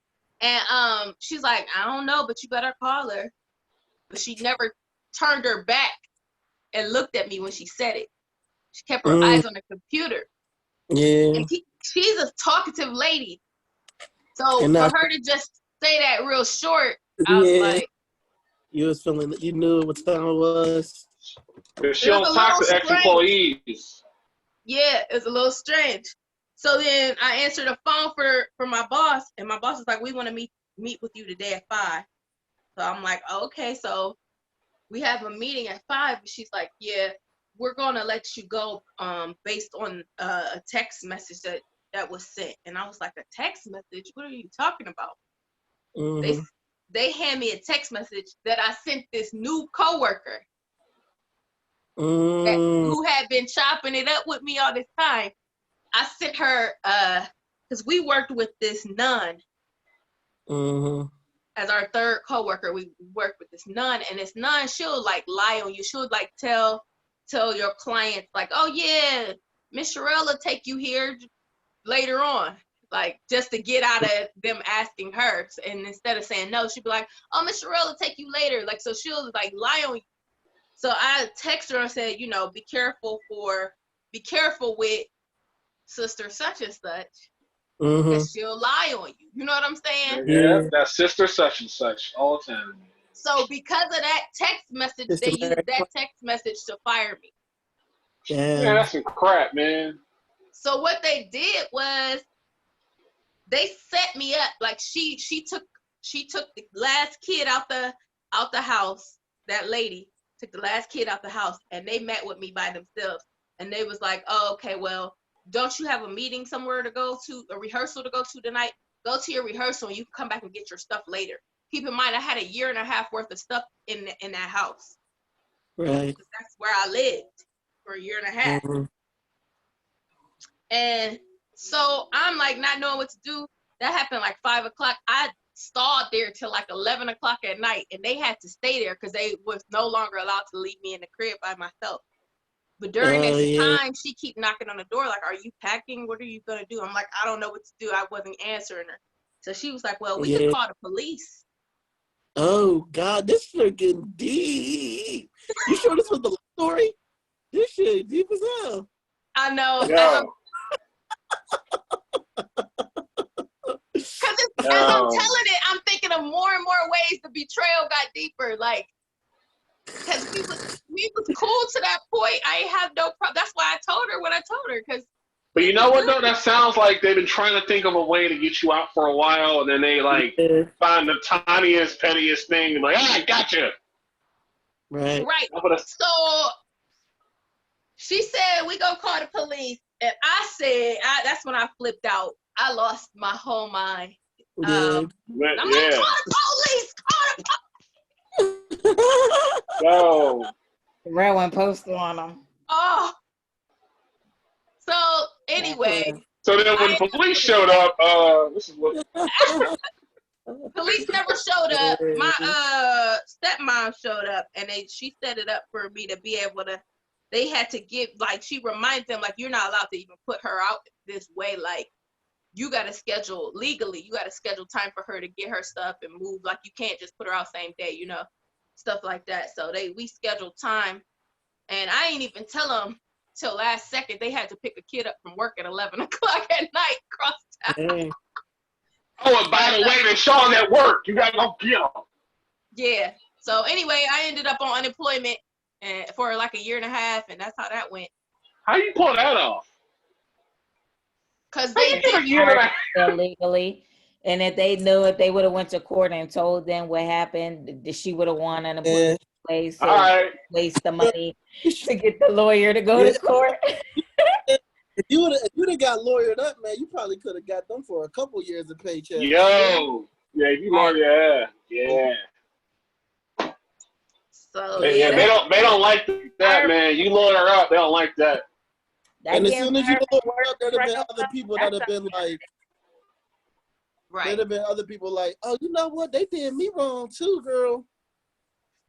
And she's like, I don't know, but you better call her. But she never turned her back and looked at me when she said it. She kept her eyes on the computer. Yeah. And she's a talkative lady. So And for her to just say that real short, I yeah, was like, you was feeling, you knew what time it was. She it was don't a talk little to strange. ex-employees. Yeah, it was a little strange. So then I answered the phone for my boss, and my boss was like, we want to meet with you today at 5. So I'm like, okay, so we have a meeting at 5. She's like, yeah, we're gonna let you go based on a text message that was sent. And I was like, a text message? What are you talking about? Mm-hmm. They hand me a text message that I sent this new coworker who had been chopping it up with me all this time. I sent her because we worked with this nun as our third coworker. We worked with this nun, and this nun, she'll like lie on you. She'll like tell your clients like, oh yeah, Miss Sherelle will take you here later on, like just to get out of them asking her. And instead of saying no, she'd be like, oh, Miss Sherelle will take you later. Like, so she'll like lie on you. So I texted her and said, you know, be careful with sister such and such, because she'll lie on you. You know what I'm saying? Yeah, that sister such and such all the time. So because of that text message, they used that text message to fire me. Yeah, that's some crap, man. So what they did was they set me up. Like she took the last kid out the house. That lady took the last kid out the house, and they met with me by themselves. And they was like, oh, okay, well, don't you have a meeting somewhere to go to, a rehearsal to go to tonight? Go to your rehearsal and you can come back and get your stuff later. Keep in mind, I had a year and a half worth of stuff in that house. Right. That's where I lived for a year and a half. And so I'm like not knowing what to do. That happened like 5 o'clock. I stalled there till like 11 o'clock at night, and they had to stay there because they was no longer allowed to leave me in the crib by myself. But during this time, she keep knocking on the door like, are you packing? What are you going to do? I'm like, I don't know what to do. I wasn't answering her. So she was like, well, we can call the police. Oh, God, this shit getting deep. You sure this was the story? This shit deep as hell. I know. Because as I'm telling it, I'm thinking of more and more ways the betrayal got deeper. Like, because we was cool to that point. I ain't have no problem. That's why I told her what I told her. But you know what though? That sounds like they've been trying to think of a way to get you out for a while, and then they like find the tiniest, pettiest thing and like, I gotcha. Right. So she said we gonna call the police, and I said that's when I flipped out. I lost my whole mind. I'm like, call the police. Call the police. Yo. Red one posted on them. Oh. So anyway. So then when police showed up, this is what police never showed up. My stepmom showed up, and she set it up for me to be able to. They had to give, like, she reminds them, like, you're not allowed to even put her out this way. Like, you got to schedule legally. You got to schedule time for her to get her stuff and move. Like, you can't just put her out same day, you know, stuff like that. So we scheduled time, and I ain't even tell them till last second. They had to pick a kid up from work at 11 o'clock at night across town. Oh, and by the way, they're showing at work. You got to go get them. Yeah. So anyway, I ended up on unemployment for like a year and a half, and that's how that went. How you pull that off? Because they did illegally, and if they knew it, they would have went to court and told them what happened. She would have won unemployment place. So waste the money to get the lawyer to go to court. If you would have got lawyered up, man, you probably could have got them for a couple years of paycheck. Yo, yeah, you lawyer, yeah. So they don't like that, man. You lawyer up, they don't like that. And as soon as you lawyer up, there'd have been other people that have been like, there'd have been other people like, oh, you know what? They did me wrong too, girl.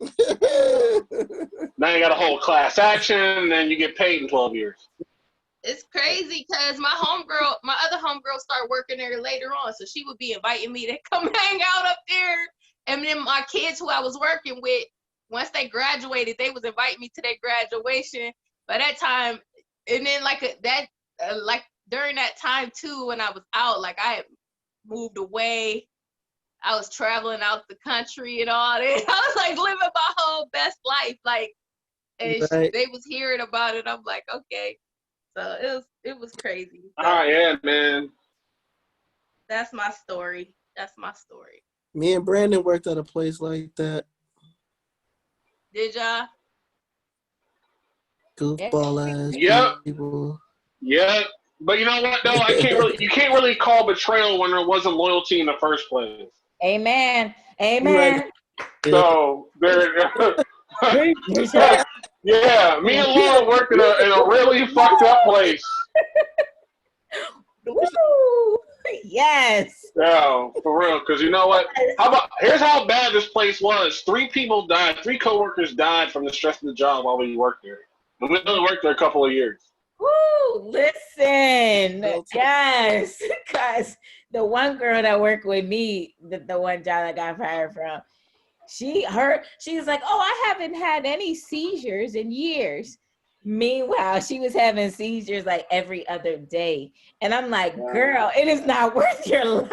Now you got a whole class action, and then you get paid in 12 years. It's crazy because my other homegirl started working there later on. So she would be inviting me to come hang out up there. And then my kids who I was working with, once they graduated, they was inviting me to their graduation. By that time, and then like during that time too, when I was out, like I had moved away. I was traveling out the country and all that. I was like living my whole best life. Like, and Right. they was hearing about it. I'm like, okay. So it was crazy. So, Oh yeah, man. that's my story. That's my story. Me and Brandon worked at a place like that. Did y'all? Goofball ass Yep. people. Yeah. But you know what though? You can't really call betrayal when there wasn't loyalty in the first place. Amen. Right. Amen. So there yeah, me and Laura worked in a really fucked up place. Woo! Yes. Yeah, for real. Because you know what? Here's how bad this place was. 3 people died. 3 coworkers died from the stress of the job while we worked there. And we only worked there a couple of years. Woo! Listen. Yes. Because the one girl that worked with me, the one job I got fired from, she was like, oh, I haven't had any seizures in years. Meanwhile, she was having seizures like every other day. And I'm like, girl, it is not worth your life.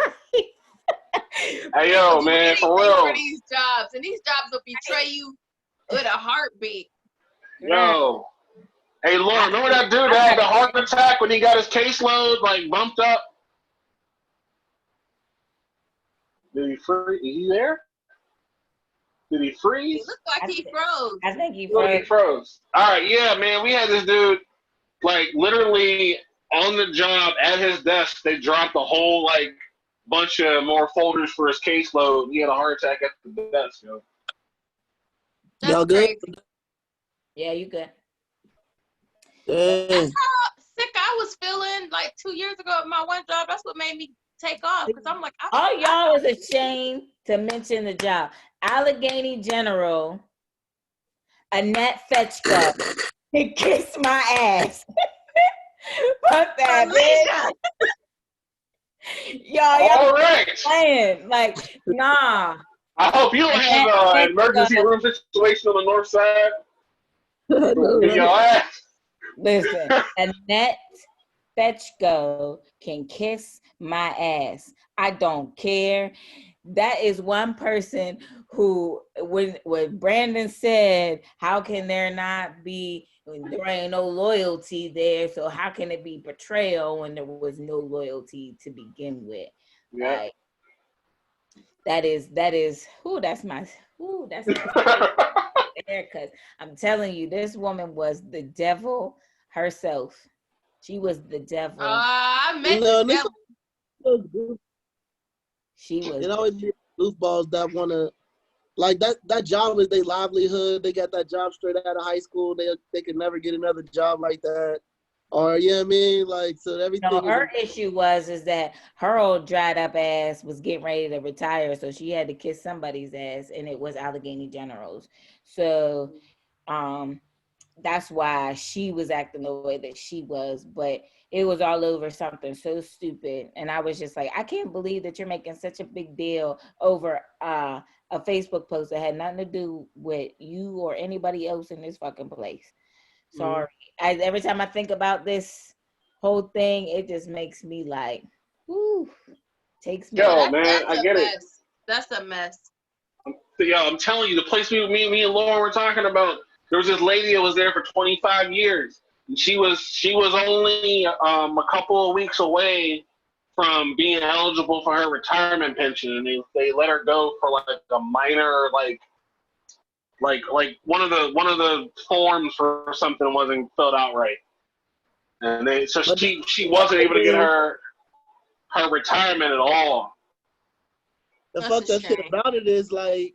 Hey, yo, man, for real. For these jobs. And these jobs will betray you with a heartbeat. Yo. Hey, Laura, remember that dude that had the heart attack when he got his caseload, like, bumped up? Did he freeze? Is he there? Did he freeze? He looked like he froze. I think he froze. All right, yeah, man. We had this dude, like, literally on the job at his desk. They dropped a whole, like, bunch of more folders for his caseload. He had a heart attack at the desk, yo. That's Y'all good? crazy. Yeah, you good. Dang. That's how sick I was feeling like 2 years ago at my one job. That's what made me take off. Because I'm like, all y'all is ashamed to mention the job. Allegheny General, Annette Fetchko, he kissed my ass. Fuck that, bitch. Y'all right. playing. Like, nah. I hope you don't have an emergency room situation on the north side. Your ass. Listen, Annette Fetchko can kiss my ass. I don't care. That is one person who, when Brandon said, how can there not be, there ain't no loyalty there, so how can it be betrayal when there was no loyalty to begin with? Yeah. Like, that's my because I'm telling you, this woman was the devil herself. She was the devil. I met the devil. She was. It always be goofballs that want to, like, that job is their livelihood. They got that job straight out of high school. They could never get another job like that. Or, you know what I mean? Like, so everything. No, her issue is that her old dried up ass was getting ready to retire, so she had to kiss somebody's ass, and it was Allegheny General's. So, that's why she was acting the way that she was, but it was all over something so stupid. And I was just like, I can't believe that you're making such a big deal over a Facebook post that had nothing to do with you or anybody else in this fucking place. Sorry. Every time I think about this whole thing, it just makes me like, whoo, takes me. Yo, man, I get it. That's a mess. Yo, I'm telling you, the place me and Laura were talking about, there was this lady that was there for 25 years. And she was only a couple of weeks away from being eligible for her retirement pension, and they let her go for like a minor like one of the forms for something wasn't filled out right, and she wasn't able to get her retirement at all. The fucked up shit about it is like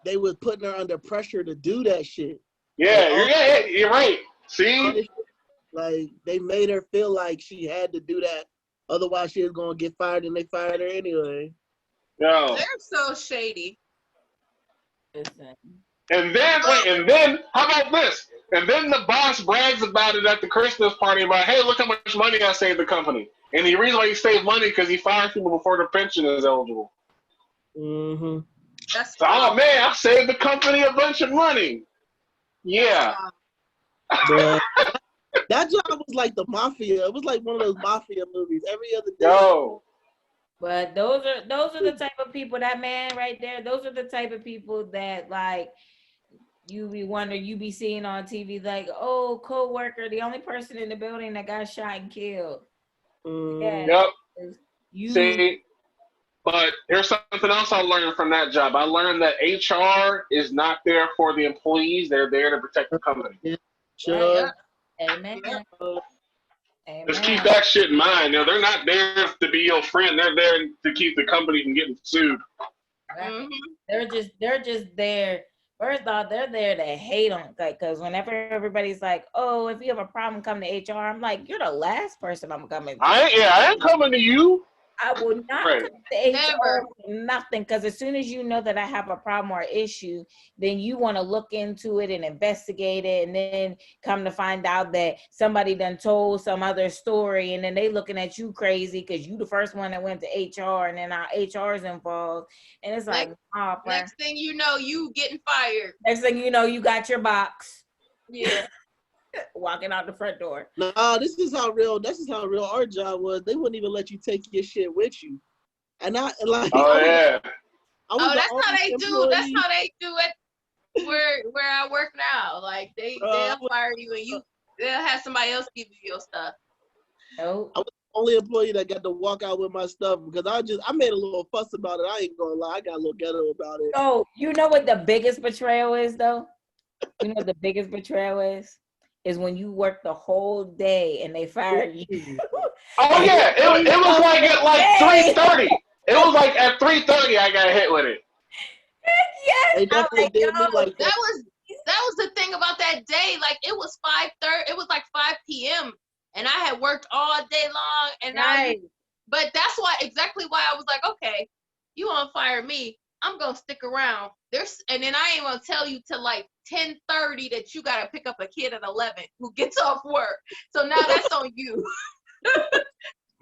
they was putting her under pressure to do that shit. Yeah, you're right. See? Like, they made her feel like she had to do that. Otherwise, she was going to get fired, and they fired her anyway. Yo. They're so shady. Listen. And then how about this? And then the boss brags about it at the Christmas party about, hey, look how much money I saved the company. And the reason why he saved money because he fires people before the pension is eligible. Mm-hmm. That's So, oh man, I saved the company a bunch of money. Yeah. But that job was like the mafia. It was like one of those mafia movies. Every other day. Yo. But those are the type of people, that man right there, those are the type of people that like you be seeing on TV like, oh, co-worker, the only person in the building that got shot and killed. Yeah. Yep. You See, but here's something else I learned from that job. I learned that HR is not there for the employees. They're there to protect the company. Yeah, sure. Amen. Just keep that shit in mind. You know, they're not there to be your friend. They're there to keep the company from getting sued. Right. They're just there. First off, they're there to hate on, like, because whenever everybody's like, "Oh, if you have a problem, come to HR," I'm like, "You're the last person I'm coming to." I ain't coming to you. I will not Right. come to HR for nothing, because as soon as you know that I have a problem or issue, then you want to look into it and investigate it, and then come to find out that somebody done told some other story, and then they looking at you crazy because you the first one that went to HR, and then our HR is involved, and it's like, next thing you know, you getting fired. Next thing you know, you got your box. Yeah. Walking out the front door. Nah, this is how real our job was. They wouldn't even let you take your shit with you. And I like that's how they do. That's how they do it where I work now. Like they'll fire you and they'll have somebody else give you your stuff. Nope. I was the only employee that got to walk out with my stuff because I made a little fuss about it. I ain't gonna lie, I got a little ghetto about it. Oh, you know what the biggest betrayal is though? You know what the biggest betrayal is when you work the whole day and they fire you. Oh yeah, it was like at like 3:30. It was like at 3:30 I got hit with it. Yes, they definitely did me like that was the thing about that day. Like it was 5:30. It was like 5 p.m. and I had worked all day long, and but that's exactly why I was like, okay, you want to fire me? I'm gonna stick around. And then I ain't gonna tell you till like 10:30 that you gotta pick up a kid at 11 who gets off work. So now that's on you.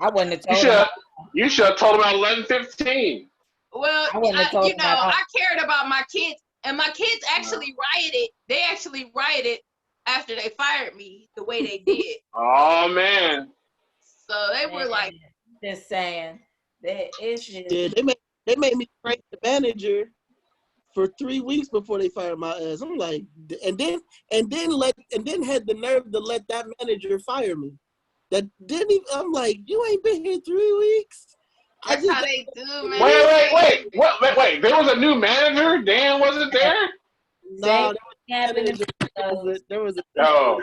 I wouldn't have told him. You should have told him at 11:15. Well, I cared about my kids, and my kids actually rioted. They actually rioted after they fired me the way they did. Oh man. So they were like, just saying that it's just. Yeah, they made me train the manager for 3 weeks before they fired my ass. I'm like, and then had the nerve to let that manager fire me. That didn't even. I'm like, you ain't been here 3 weeks. That's how they do, man. Wait. There was a new manager. Dan wasn't there. No, there was a. No.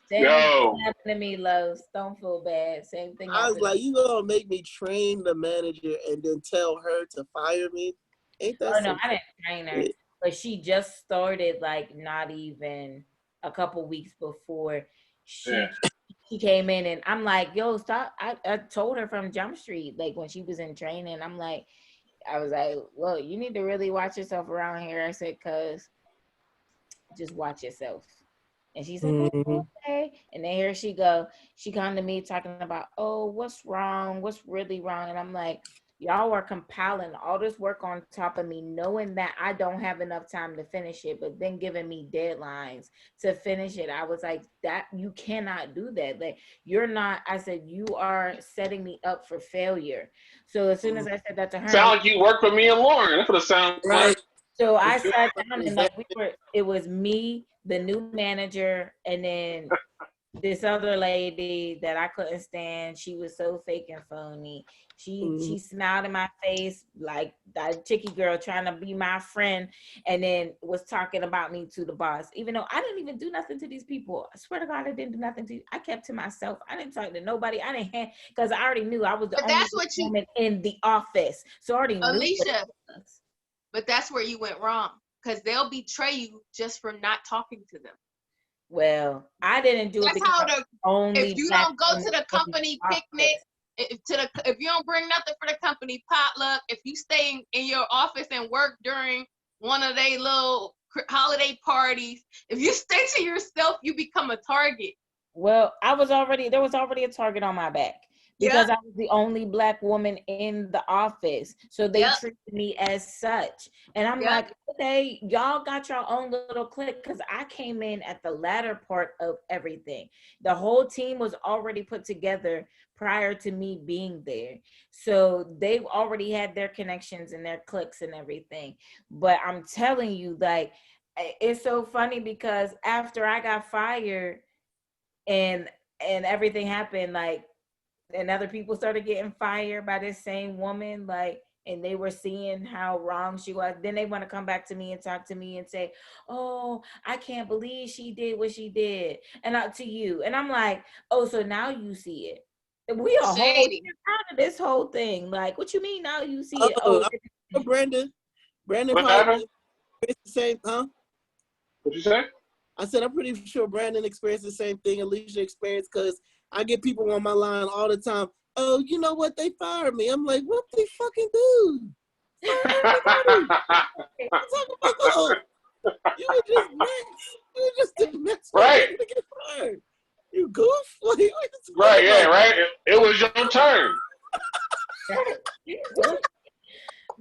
Same thing happened to me, Lowe's. Don't feel bad. Same thing. I was like, you gonna make me train the manager and then tell her to fire me? Ain't that? No, I didn't train her, but she just started like not even a couple weeks before she came in, and I'm like, yo, stop. I told her from Jump Street, like when she was in training, I was like, well, you need to really watch yourself around here. I said, cause just watch yourself. And she said, okay. And then here she go. She come to me talking about, oh, what's wrong? What's really wrong? And I'm like, y'all are compiling all this work on top of me, knowing that I don't have enough time to finish it, but then giving me deadlines to finish it. I was like, that you cannot do that. Like, you're not, I said, you are setting me up for failure. So as soon as I said that to her, sound like you work with me and Lauren. That's what it sounds like. So I sat down and like it was me, the new manager, and then this other lady that I couldn't stand. She was so fake and phony. She smiled in my face like that chicky girl trying to be my friend, and then was talking about me to the boss, even though I didn't even do nothing to these people. I swear to God, I didn't do nothing to you. I kept to myself. I didn't talk to nobody. I didn't have, because I already knew I was the only woman in the office. So I already knew. Alicia, but that's where you went wrong, because they'll betray you just for not talking to them. Well, I didn't do it because if you don't go to the company picnic, if you don't bring nothing for the company potluck, if you stay in your office and work during one of their little holiday parties. If you stay to yourself, you become a target. Well, there was already a target on my back because I was the only Black woman in the office. So they treated me as such. And I'm like, okay, y'all got your own little clique, because I came in at the latter part of everything. The whole team was already put together prior to me being there. So they've already had their connections and their cliques and everything. But I'm telling you, like, it's so funny because after I got fired and everything happened, like, and other people started getting fired by this same woman, like, and they were seeing how wrong she was. Then they want to come back to me and talk to me and say, oh, I can't believe she did what she did. And out to you. And I'm like, oh, so now you see it. We are whole out of this whole thing. Like, what you mean now you see it? Oh, Brandon What probably happened? experienced the same, huh? What'd you say? I said, I'm pretty sure Brandon experienced the same thing Alicia experienced, because I get people on my line all the time. Oh, you know what? They fired me. I'm like, what they fucking do? Fire everybody. I'm talking about, oh, you were just next. You were just the next Right. person to get fired. You goof? Like, Right, yeah, right. It was your turn.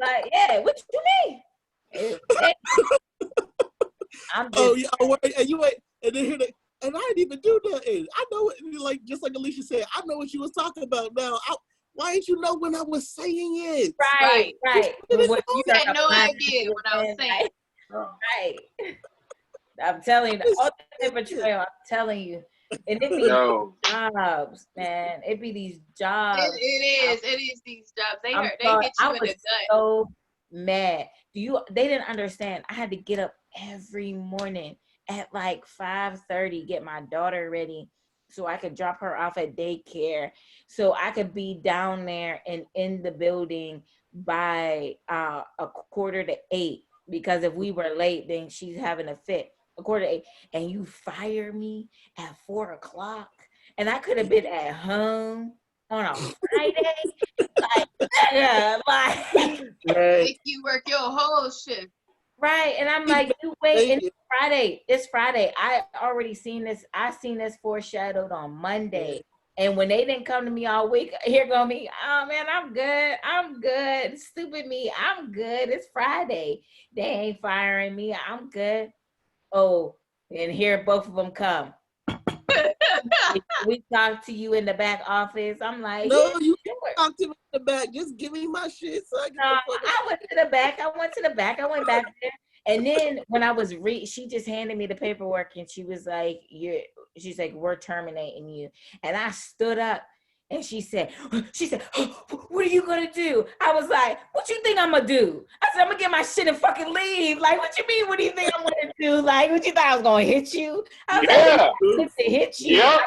Like, yeah, what you mean? I'm just, oh, yeah, and you ain't, and then here they, and I didn't even do nothing. I know it, like, just like Alicia said, I know what she was talking about now. Why didn't you know when I was saying it? Right. You had no idea what I was saying. Right. I'm telling you, the ultimate betrayal, I'm telling you. And it be these jobs, man. It be these jobs. It is these jobs. They get you I in the was gut. so mad. They didn't understand. I had to get up every morning at like 5:30, get my daughter ready so I could drop her off at daycare, so I could be down there and in the building by 7:45, because if we were late, then she's having a fit. 7:45, and you fire me at 4:00, and I could have been at home on a Friday. Make you work your whole shift. Right. And I'm like, you wait, and it's Friday. I already seen this. I seen this foreshadowed on Monday. And when they didn't come to me all week, here go me. Oh man, I'm good. Stupid me. I'm good. It's Friday. They ain't firing me. I'm good. Oh, and here both of them come. We talk to you in the back office. I'm like, no, you talk to me in the back. Just give me my shit. So I went to the back. I went back there. And then when I was she just handed me the paperwork, and she was like, she's like, we're terminating you. And I stood up, and she said, what are you gonna do? I was like, what you think I'm gonna do? I said, I'm gonna get my shit and fucking leave. Like, what you mean? What do you think I'm gonna do? Like, what you thought I was gonna hit you? I was like, to hit you. Yep.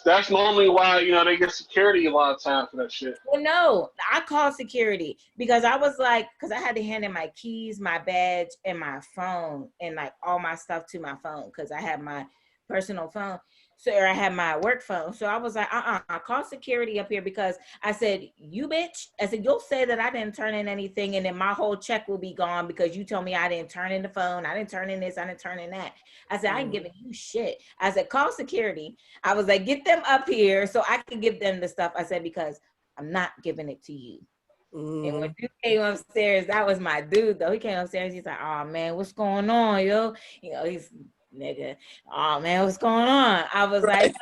That's normally why, they get security a lot of times for that shit. Well, no, I called security because I was like, because I had to hand in my keys, my badge, and my phone, and like all my stuff to my phone, because I had my personal phone. So, or I had my work phone. So I was like, I called security up here, because I said, you bitch. I said, you'll say that I didn't turn in anything, and then my whole check will be gone because you told me I didn't turn in the phone. I didn't turn in this. I didn't turn in that. I said, I ain't giving you shit. I said, call security. I was like, get them up here so I can give them the stuff. I said, because I'm not giving it to you. And when you came upstairs, that was my dude, though. He came upstairs. He's like, oh, man, what's going on, yo? He's nigga, oh man, what's going on? I was like,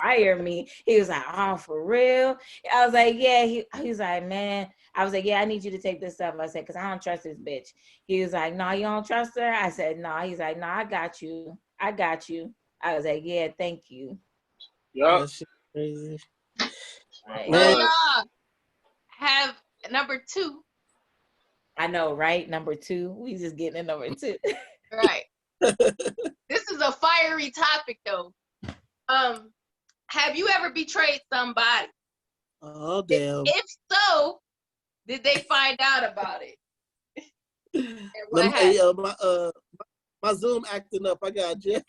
fire me. He was like, oh, for real? I was like, yeah. He was like, man. I was like, yeah, I need you to take this stuff. I said, because I don't trust this bitch. He was like, no, you don't trust her? I said, no. He's like, no, I got you. I was like, yeah, thank you. Yeah. That shit crazy. Right. Y'all have number 2. I know, right? Number 2. We just getting a number 2. Right. This is a fiery topic, though. Have you ever betrayed somebody? Oh, damn. If so, did they find out about it? And what happened? My Zoom acting up. I got you.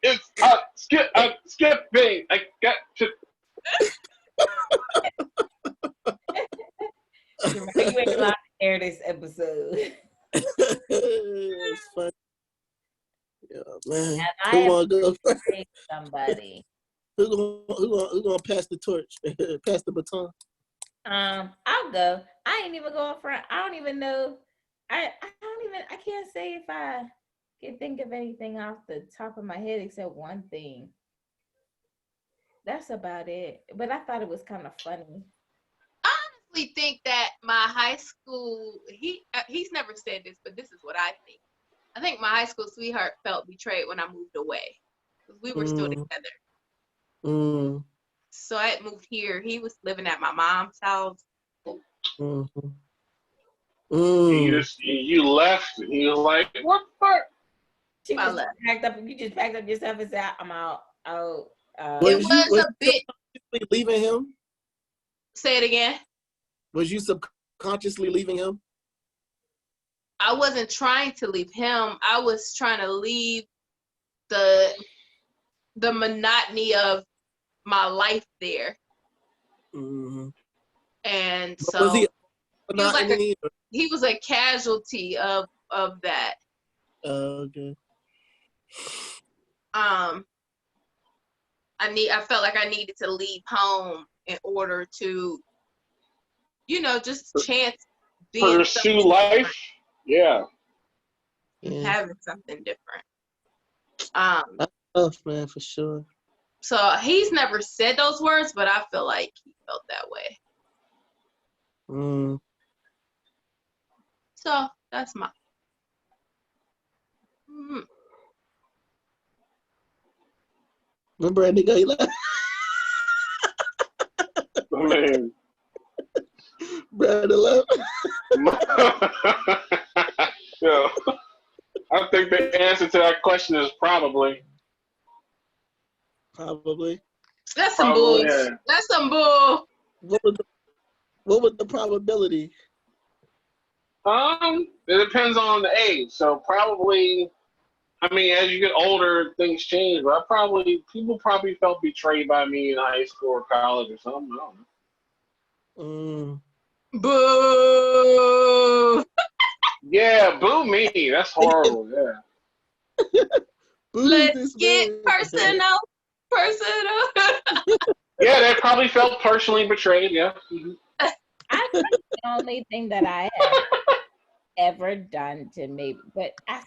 It's skipping. I got to. episode. It's funny. Yeah, man. And Who I wanna go first? have somebody. Who gonna pass the torch? Pass the baton. I'll go. I ain't even going for. I don't even know. I can't say if I can think of anything off the top of my head except one thing. That's about it. But I thought it was kind of funny. I honestly think that my high school, he's never said this, but this is what I think. I think my high school sweetheart felt betrayed when I moved away. Because we were still together. Mm. So I had moved here. He was living at my mom's house. Mm-hmm. You left. And you was like, what the fuck? She was packed up. You just packed up yourself and said, "I'm out." It was a bit. Leaving him? Say it again. Was you subconsciously leaving him? I wasn't trying to leave him. I was trying to leave the monotony of my life there. Mm-hmm. And But so was he was a casualty of that. Okay. I felt like I needed to leave home in order to, just chance being pursue life. Yeah. Having something different. That's tough, man, for sure. So he's never said those words, but I feel like he felt that way. So that's my. Remember that nigga he left? Man. Brandon left. Yeah. I think the answer to that question is probably. Probably. That's some bull. Yeah. That's some bull. What was the probability? It depends on the age. So probably, I mean, as you get older, things change. But people probably felt betrayed by me in high school or college or something. I don't know. Boo. Yeah, boo me. That's horrible. Yeah. Let's get personal. Yeah, they probably felt personally betrayed. Yeah. Mm-hmm. I think the only thing that I have ever done to me, but I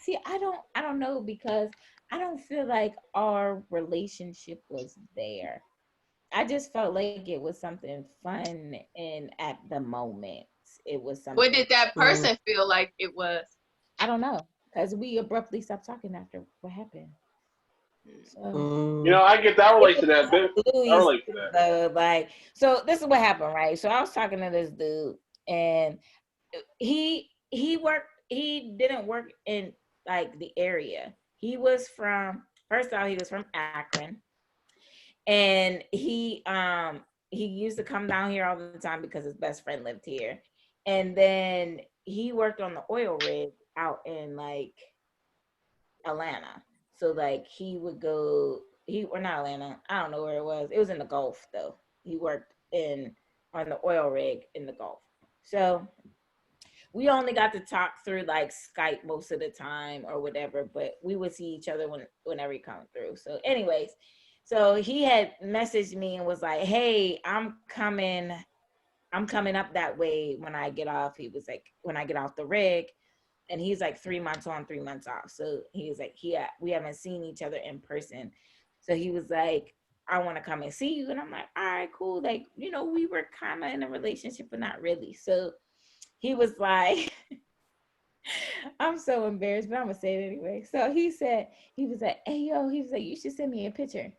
don't know, because I don't feel like our relationship was there. I just felt like it was something fun, and at the moment it was something. What did that person feel like it was? I don't know, because we abruptly stopped talking after what happened. So, I get that. I relate to that. I relate to that. So this is what happened, right? So I was talking to this dude, and he didn't work in like the area. He was from Akron, and he used to come down here all the time because his best friend lived here. And then he worked on the oil rig out in like Atlanta. So like he would go, or not Atlanta, I don't know where it was. It was in the Gulf though. He worked on the oil rig in the Gulf. So we only got to talk through like Skype most of the time or whatever, but we would see each other whenever he come through. So anyways, so he had messaged me and was like, "Hey, I'm coming up that way when I get off." He was like, "When I get off the rig." And he's like 3 months on, 3 months off. So he was like, we haven't seen each other in person. So he was like, "I want to come and see you." And I'm like, "All right, cool." Like, we were kind of in a relationship, but not really. So he was like, I'm so embarrassed, but I'm going to say it anyway. So he was like, "Hey, yo," he was like, "You should send me a picture."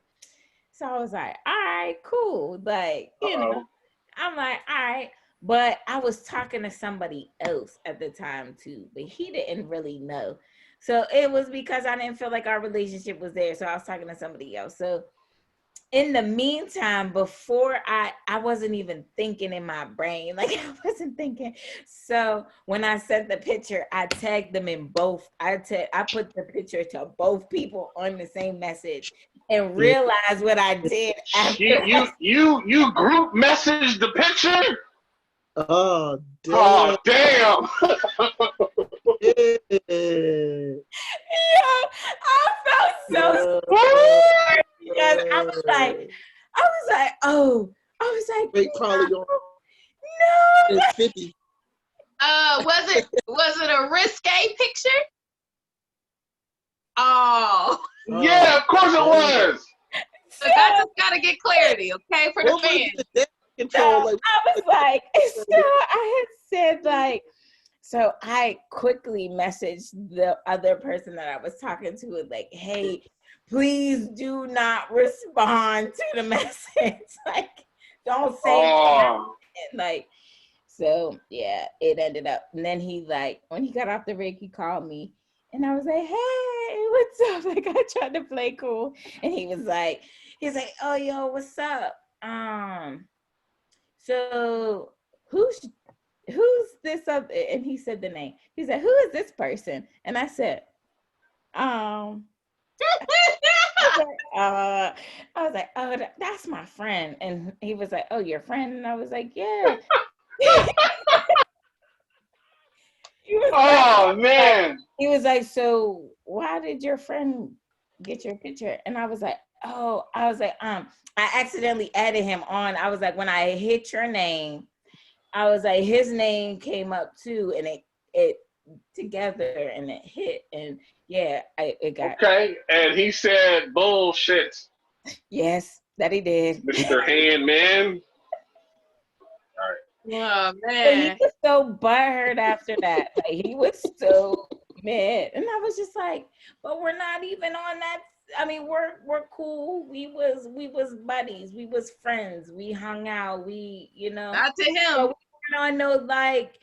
So I was like, "All right, cool." Like, I'm like, "All right." But I was talking to somebody else at the time too, but he didn't really know. So it was because I didn't feel like our relationship was there. So I was talking to somebody else. So in the meantime, before I wasn't even thinking in my brain, like I wasn't thinking. So when I sent the picture, I tagged them in both. I put the picture to both people on the same message, and realized what I did after. You group messaged the picture? Oh, damn. Oh, damn. Yeah, I felt so Yeah. because I was like, oh, I was like, They probably on no. 50. Was it a risque picture? Oh. Yeah, of course it was. So I just gotta get clarity, okay, for the What was fans. the damage So control? Like, I was like, so I had said like, so I quickly messaged the other person that I was talking to with like, hey, please do not respond to the message. Like, don't say Oh. nothing. Like, so yeah, it ended up. And then he like, when he got off the rig, he called me. And I was like, hey, what's up? Like I tried to play cool. And he's like, oh yo, what's up? So who's this up? And he said the name. He said, who is this person? And I said, I was like, oh, that's my friend. And he was like, oh, your friend? And I was like, yeah. Man. He was like, so why did your friend get your picture? And I was like, I accidentally added him on. I was like, when I hit your name, I was like, his name came up too, and it together and it hit, and yeah, it got okay. And he said bullshit. Yes, that he did, Mr. Handman. Oh but he man. was so butthurt after that. Like he was so mad, and I was just like, but we're not even on that. I mean, we're cool. We was buddies. We was friends. We hung out. Not to him. So we weren't on no like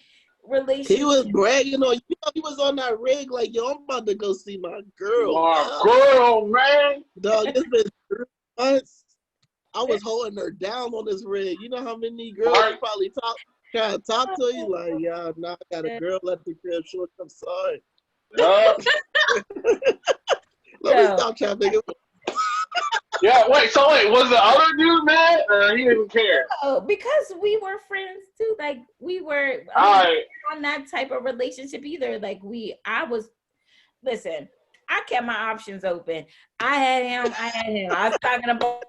relationship. he was bragging on you. He was on that rig like, yo, I'm about to go see my girl. My girl, man. Dog, it's been 3 months. I was holding her down on this rig. You know how many girls you probably trying to talk to you? Like, yeah, nah, I got a girl at the crib. Short, I'm sorry. Let me stop trying to think of Yeah, wait, was the other dude mad or he didn't care? No, because we were friends too. Like we were on that type of relationship either. Like listen, I kept my options open. I had him. I was talking about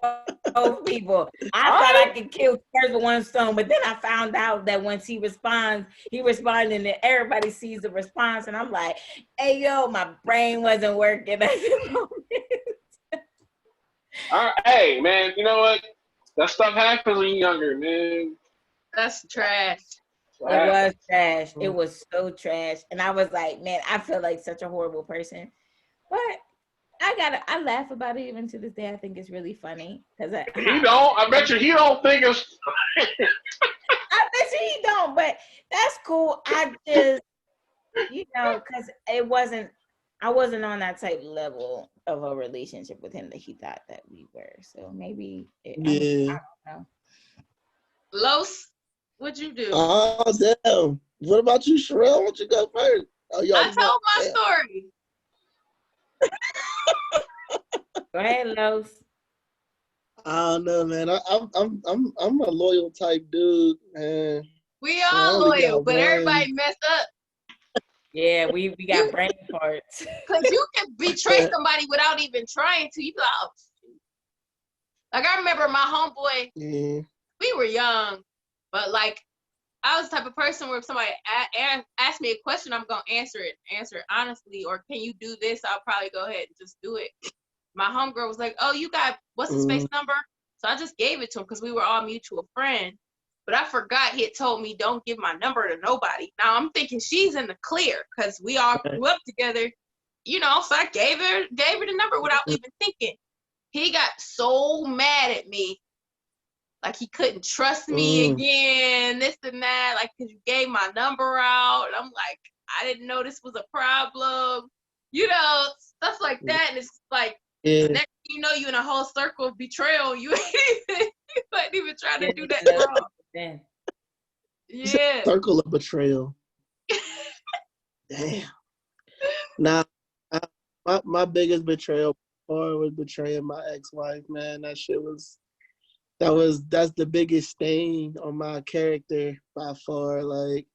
both people. I thought I could kill two birds with one stone, but then I found out that once he responds and then everybody sees the response, and I'm like, hey yo, my brain wasn't working at the moment. All right, hey man, you know what? That stuff happens when you're younger, man. That's trash. It was trash. It was so trash. And I was like, man, I feel like such a horrible person. But I laugh about it even to this day. I think it's really funny. I bet you he don't think it's I bet you he don't, but that's cool. I just, because I wasn't on that type level of a relationship with him that he thought that we were. So maybe, I don't know. Los, what'd you do? Oh, damn. What about you, Sherelle? Why don't you go first? Oh, I told my story. Go ahead, Los. I don't know, man. I'm a loyal type dude, man. We all loyal, but everybody messed up. Yeah, we got brain parts. Because you can betray somebody without even trying to. You go, oh. Like I remember my homeboy. Yeah. We were young, but like I was the type of person where if somebody asked me a question, I'm gonna answer it honestly. Or can you do this? I'll probably go ahead and just do it. My homegirl was like, "Oh, you got what's his face number?" So I just gave it to him because we were all mutual friends. But I forgot he had told me don't give my number to nobody. Now I'm thinking she's in the clear because we all grew up together, So I gave her the number without even thinking. He got so mad at me, like he couldn't trust me again, this and that, like because you gave my number out. And I'm like, I didn't know this was a problem, stuff like that. And it's like, next thing you know, you in a whole circle of betrayal. You ain't even trying to do that wrong. Yeah. Circle of betrayal. Damn. Now, my biggest betrayal before was betraying my ex-wife, man. That shit was that's the biggest stain on my character by far. Like,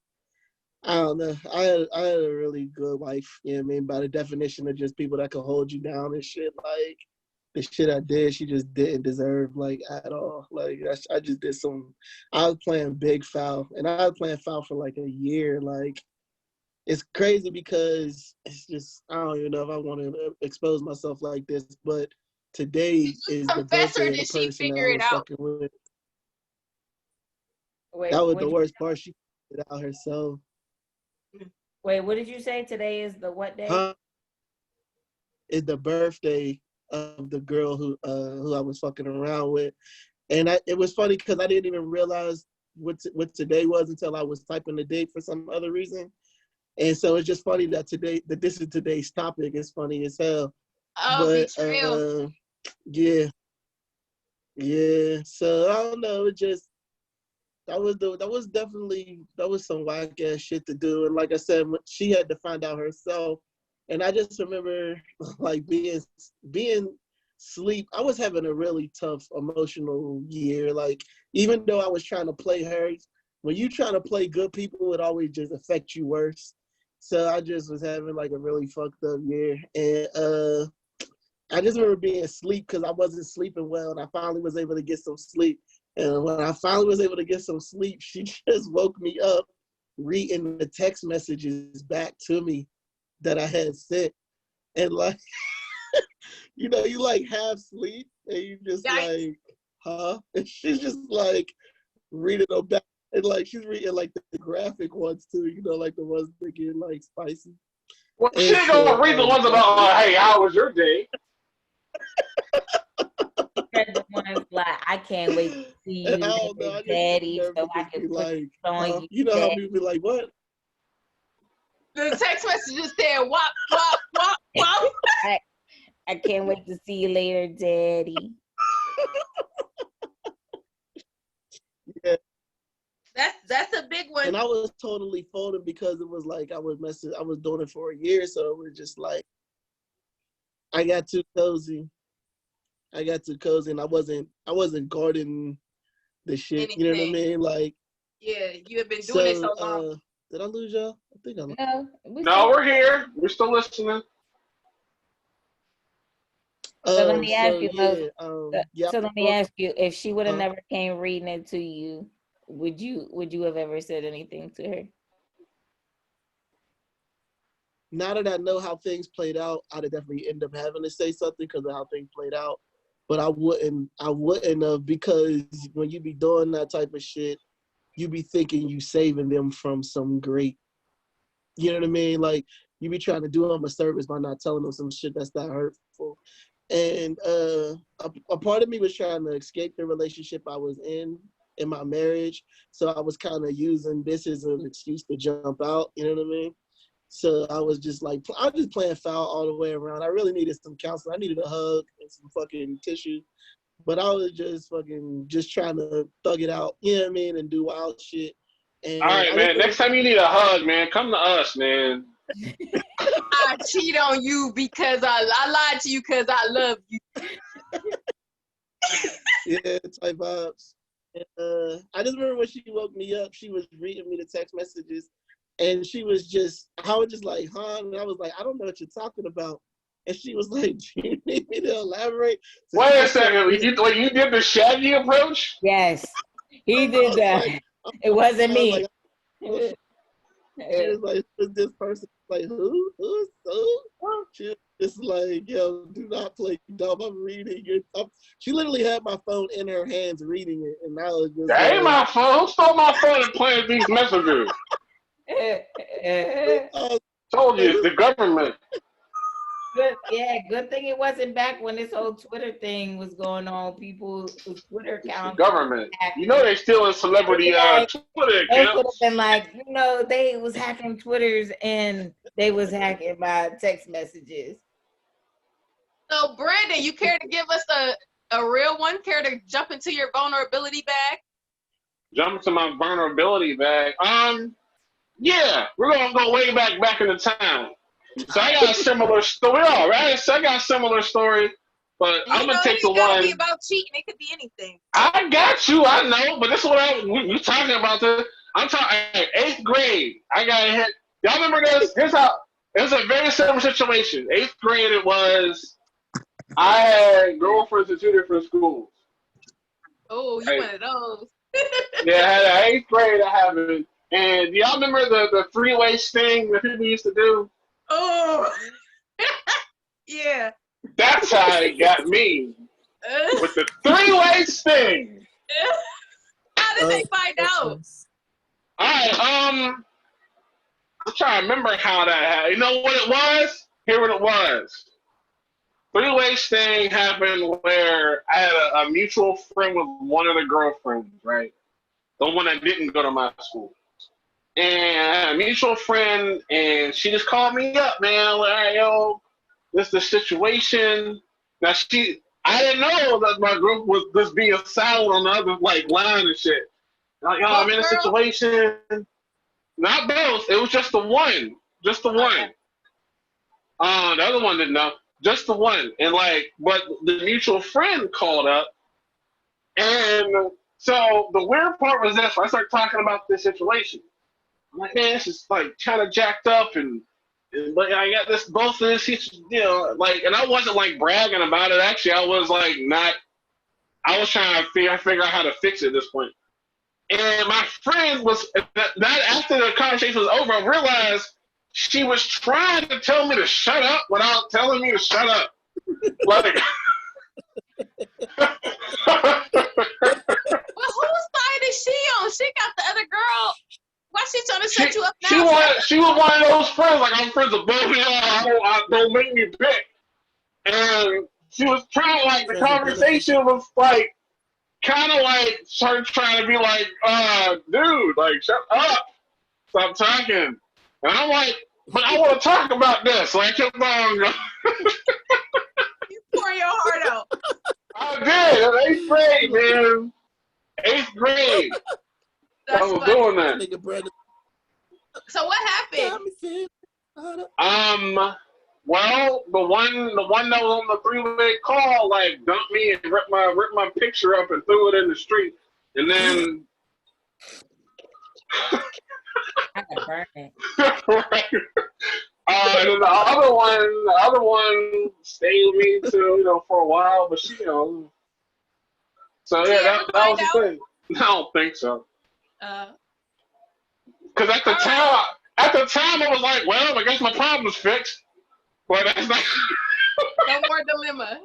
I don't know. I had a really good wife, you know what I mean? By the definition of just people that can hold you down and shit. Like, the shit I did, she just didn't deserve, like, at all. Like, I just did I was playing big foul, and I was playing foul for like a year. Like, it's crazy because it's just, I don't even know if I want to expose myself like this, but today is the Confess, or birthday of the did she person that figure I it was out? fucking with. Wait, That was the worst part. She did it out herself. Wait, what did you say? Today is the what day? Huh? It's the birthday of the girl who I was fucking around with, and it was funny because I didn't even realize what today was until I was typing the date for some other reason, and so it's just funny that this is today's topic. It's funny as hell, Oh, but betrayal. yeah. So I don't know. It just that was some whack ass shit to do, and like I said, she had to find out herself. And I just remember like being sleep. I was having a really tough emotional year. Like, even though I was trying to play her, when you trying to play good people, it always just affects you worse. So I just was having like a really fucked up year, and I just remember being asleep because I wasn't sleeping well, and I finally was able to get some sleep. And when I finally was able to get some sleep, she just woke me up reading the text messages back to me that I had sent. And like, you know, you like half sleep and you just like, huh? And she's just like reading them back. And like, she's reading like the graphic ones too, you know, like the ones that get like spicy. Well, she ain't gonna read the ones about, hey, how was your day? The ones like, I can't wait to see you, daddy, so I can put like, on you know how people be like, what? The text messages said, wop, wop, wop, wop. I can't wait to see you later, daddy. Yeah. That's a big one. And I was totally folding because it was like I was doing it for a year, so it was just like I got too cozy. And I wasn't guarding the shit. Anything. You know what I mean? Like, yeah, you have been doing it so long. Did I lose y'all? I think I lost. No, we're here. We're still listening. So let me ask you, so let me ask you, if she would have never came reading it to you, would you have ever said anything to her? Now that I know how things played out, I'd definitely end up having to say something because of how things played out. But I wouldn't have, because when you be doing that type of shit, you be thinking you saving them from some great, you know what I mean? Like, you be trying to do them a service by not telling them some shit that's not hurtful. And a part of me was trying to escape the relationship I was in my marriage. So I was kind of using this as an excuse to jump out, you know what I mean? So I was just like, I was just playing foul all the way around. I really needed some counseling. I needed a hug and some fucking tissue. But I was just trying to thug it out, you know what I mean, and do wild shit. And all right, man. Next time you need a hug, man, come to us, man. I cheat on you because I lied to you because I love you. Yeah, type vibes. And, I just remember when she woke me up, she was reading me the text messages. And I was just like, huh? And I was like, I don't know what you're talking about. And she was like, do you need me to elaborate? So wait a second. You did the Shaggy approach? Yes, he did that. Like, it wasn't me. Like, she was like, who's this person? Like, who? Who's who? She was just like, yo, do not play dumb. I'm reading it. She literally had my phone in her hands reading it. And I was just that ain't my phone. Who stole my phone and playing these messages? Told you, it's the government. Good thing it wasn't back when this whole Twitter thing was going on. People's Twitter accounts. Government. You know they stealing celebrity Twitter accounts. They could have been like, they was hacking Twitters and they was hacking my text messages. So Brandon, you care to give us a real one? Care to jump into your vulnerability bag? Jump into my vulnerability bag. Yeah, we're gonna go way back into town. So I got a similar story. All right, so I got a similar story. But You I'm gonna know, take it the ain't gotta one. be about cheating. It could be anything. I got you. I know, but this is what we're talking about. This. I'm talking 8th grade. I got hit. Y'all remember this? Here's how. It was a very similar situation. 8th grade. It was. I had girlfriends in 2 different schools. Oh, you Right? one of those. Yeah, I had 8th grade. I happened. And do y'all remember the 3-way sting that people used to do? Oh, yeah. That's how it got me with the 3-way sting. How did they find out? All right. I'm trying to remember how that happened. You know what it was? Here what it was. 3-way sting happened where I had a mutual friend with one of the girlfriends, right? The one that didn't go to my school. And I had a mutual friend, and she just called me up, man. Like, all right, yo, this is the situation. Now, I didn't know that my group was just being silent on the other, like, line and shit. Like, yo, I'm Both in a girls? situation. Not both. It was just the one. Just the one. Okay. The other one didn't know. Just the one. And, like, but the mutual friend called up. And so the weird part was this. I started talking about this situation. I'm like, man, this is like kind of jacked up, and but I got this both of this, like, and I wasn't like bragging about it. Actually, I was like not. I was trying to figure out how to fix it at this point. And my friend was that after the conversation was over, I realized she was trying to tell me to shut up without telling me to shut up. Like, Well, whose side is she on? She got the other girl. Why she trying to set you up now? She was one of those friends, like, I'm friends with both of y'all. Don't make me pick. And she was trying, like, the conversation was like, kind of like, her trying to be like, dude, like, shut up. Stop talking. And I'm like, but I want to talk about this. So I kept on. You pour your heart out. I did. In 8th grade, man. 8th grade. That's I was funny. doing that. So what happened? Well, the one that was on the 3-way call, like, dumped me and ripped my picture up and threw it in the street, and then. I got burned. Right. And then the other one stayed with me too, for a while, but she, So yeah, that was the thing. I don't think so. Because at the time, I was like, well, I guess my problem's fixed. But that's not. No more dilemma.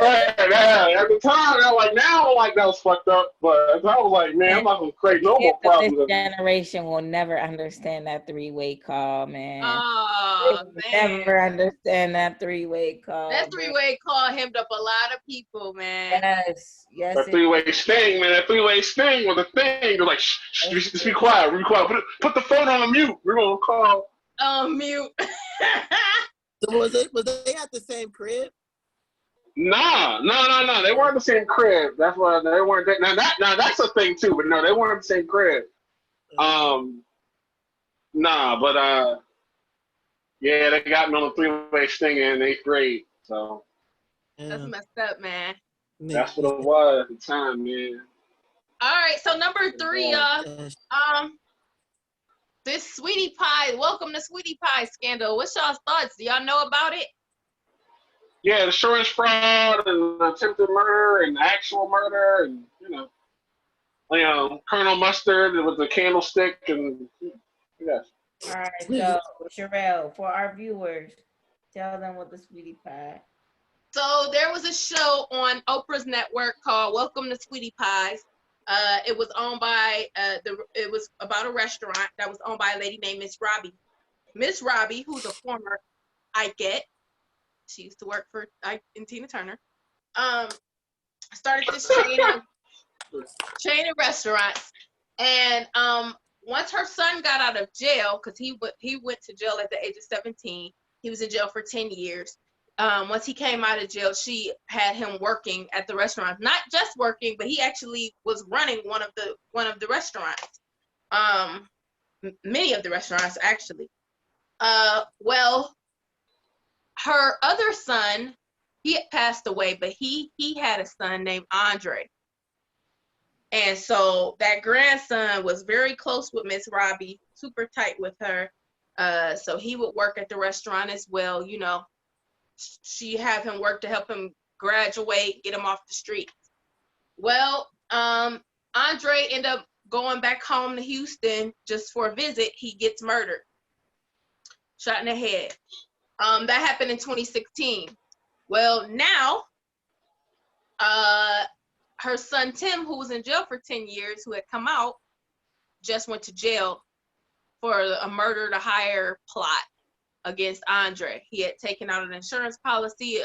Right, yeah. At the time, I was like, now I'm like, that was fucked up. But I was like, man, I'm not gonna create no more problems. This generation will never understand that 3-way call, man. Oh, man. Never understand that 3-way call. That 3-way call hemmed up a lot of people, man. Yes. That 3-way sting, man. That 3-way sting was a thing. They're like, shh, just be quiet. Be quiet. Put the phone on mute. We're gonna call. Mute. So was they at the same crib? No. They weren't the same crib. That's why they weren't. Now that's a thing too. But no, they weren't the same crib. Yeah, they got me on the 3-way sting in 8th grade. So that's messed up, man. That's what it was at the time, man. All right, so number 3, this Sweetie Pie, welcome to Sweetie Pie scandal. What's y'all's thoughts? Do y'all know about it? Yeah, the insurance fraud and attempted murder and actual murder and Colonel Mustard with the candlestick and yes. All right, so Sherelle, for our viewers, tell them what the Sweetie Pie. So there was a show on Oprah's network called Welcome to Sweetie Pies. It was owned by it was about a restaurant that was owned by a lady named Miss Robbie. Miss Robbie, who's a former Ikeette, she used to work for Ike and Tina Turner. Started this chain of restaurants, and once her son got out of jail, because he went to jail at the age of 17, he was in jail for 10 years. Once he came out of jail, she had him working at the restaurant. Not just working, but he actually was running one of the restaurants. Many of the restaurants, actually. Well, her other son He had passed away, but he had a son named Andre. And so that grandson was very close with Miss Robbie, super tight with her. So he would work at the restaurant as well. You know, she have him work to help him graduate, get him off the street. Well, Andre ended up going back home to Houston just for a visit. He gets murdered, shot in the head. That happened in 2016. Well, now, her son Tim, who was in jail for 10 years, who had come out, just went to jail for a murder to hire plot against Andre. He had taken out an insurance policy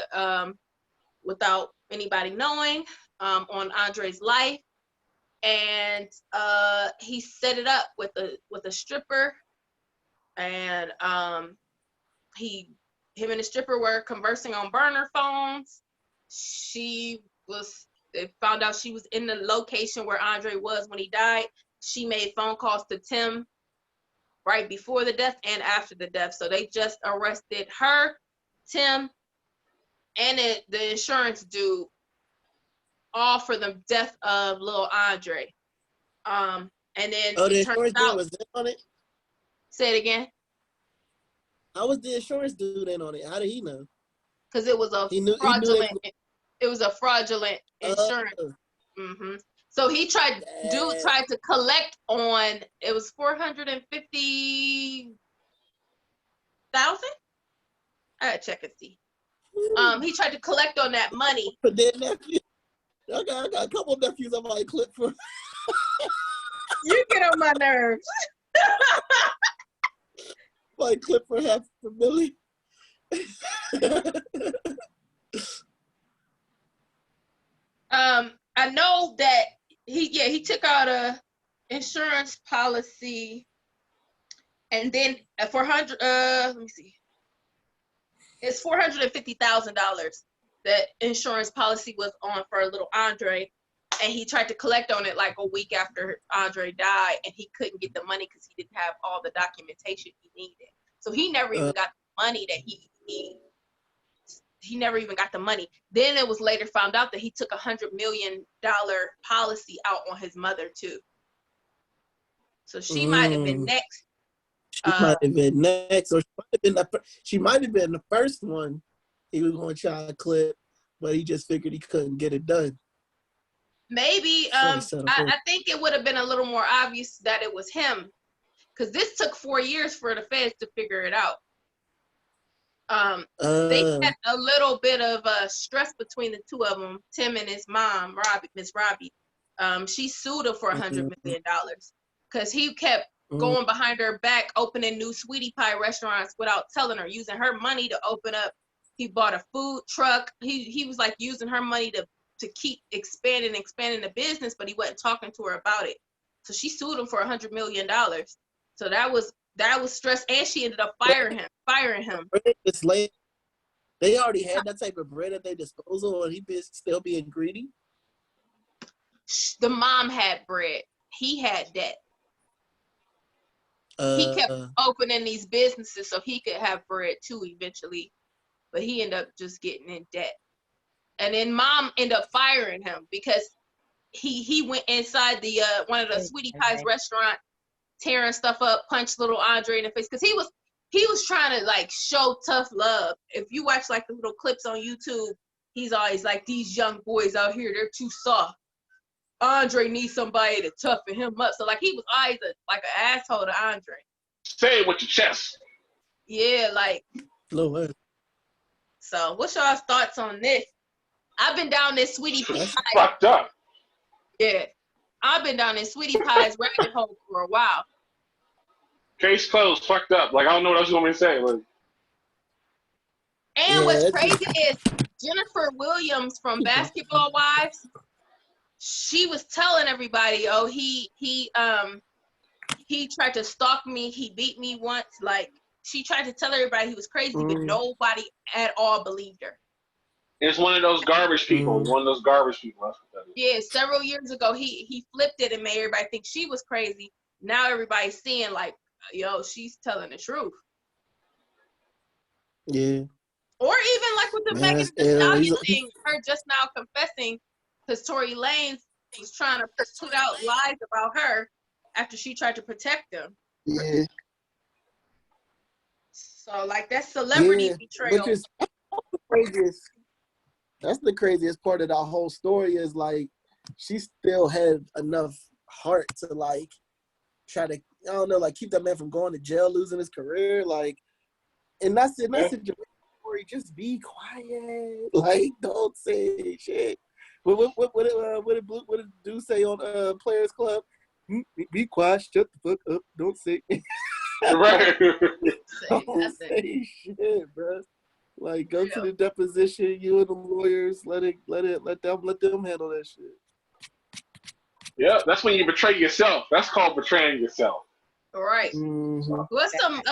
without anybody knowing on Andre's life, and he set it up with a stripper, and him and the stripper were conversing on burner phones. They found out she was in the location where Andre was when he died. She made phone calls to Tim right before the death and after the death. So they just arrested her, Tim, and the insurance dude, all for the death of little Andre. And then the insurance dude was in on it? Say it again. How was the insurance dude in on it? How did he know? Because it was fraudulent. It was a fraudulent insurance. So dude tried to collect on, it was $450,000. I gotta check and see. He tried to collect on that money. But then nephew, I got a couple of nephews I might clip for. You get on my nerves. Might clip for $500,000. I know that he took out a insurance policy, and then for let me see, it's $450,000 that insurance policy was on for little Andre, and he tried to collect on it like a week after Andre died, and he couldn't get the money because he didn't have all the documentation he needed. So he never even got the money that he never even got the money. Then it was later found out that he took $100 million policy out on his mother too. So she might have been next. She might have been next, or she might have been the first one he was going to try to clip, but he just figured he couldn't get it done. Maybe. I think it would have been a little more obvious that it was him, because this took 4 years for the feds to figure it out. They had a little bit of stress between the two of them, Tim and his mom, Miss Robbie. She sued him for $100 million because he kept going behind her back, opening new sweetie pie restaurants without telling her, using her money to open up. He bought a food truck. He was like using her money to keep expanding the business, but he wasn't talking to her about it. So she sued him for $100 million. So that was stress, and she ended up firing him. It's late. They already had that type of bread at their disposal, and he still being greedy. The mom had bread. He had debt. He kept opening these businesses so he could have bread too eventually, but he ended up just getting in debt. And then mom ended up firing him because he went inside the one of the sweetie pies restaurant, tearing stuff up, punched little Andre in the face because he was trying to like show tough love. If you watch like the little clips on YouTube, he's always like, these young boys out here, they're too soft. Andre needs somebody to toughen him up. So like he was always like an asshole to Andre. Say it with your chest. Yeah, like. Lord. So what's y'all's thoughts on this? I've been down this sweetie pie. Fucked up. Yeah, I've been down this sweetie pie's rabbit hole for a while. Case closed. Fucked up. Like I don't know what else you want me to say. Like. And what's crazy is Jennifer Williams from Basketball Wives. She was telling everybody, oh, he tried to stalk me. He beat me once. Like she tried to tell everybody he was crazy, but nobody at all believed her. It's one of those garbage people. One of those garbage people. That's what that is. Yeah, several years ago, he flipped it and made everybody think she was crazy. Now everybody's seeing like, yo, she's telling the truth. Yeah. Or even like with the Megan Thee Stallion thing, her just now confessing because Tory Lanez was trying to put out lies about her after she tried to protect him. Yeah. So like that's celebrity betrayal. Which is the craziest. That's the craziest part of that whole story is like she still had enough heart to like try to, I don't know, like keep that man from going to jail, losing his career. Like, and that's it. That's it. Just be quiet. Like, don't say shit. What did Dude say on Players Club? Be quiet. Shut the fuck up. Don't say. Right. Don't say shit, bro. Like, go to the deposition. You and the lawyers. Let them handle that shit. Yeah, that's when you betray yourself. That's called betraying yourself. All right. Mm-hmm. What's some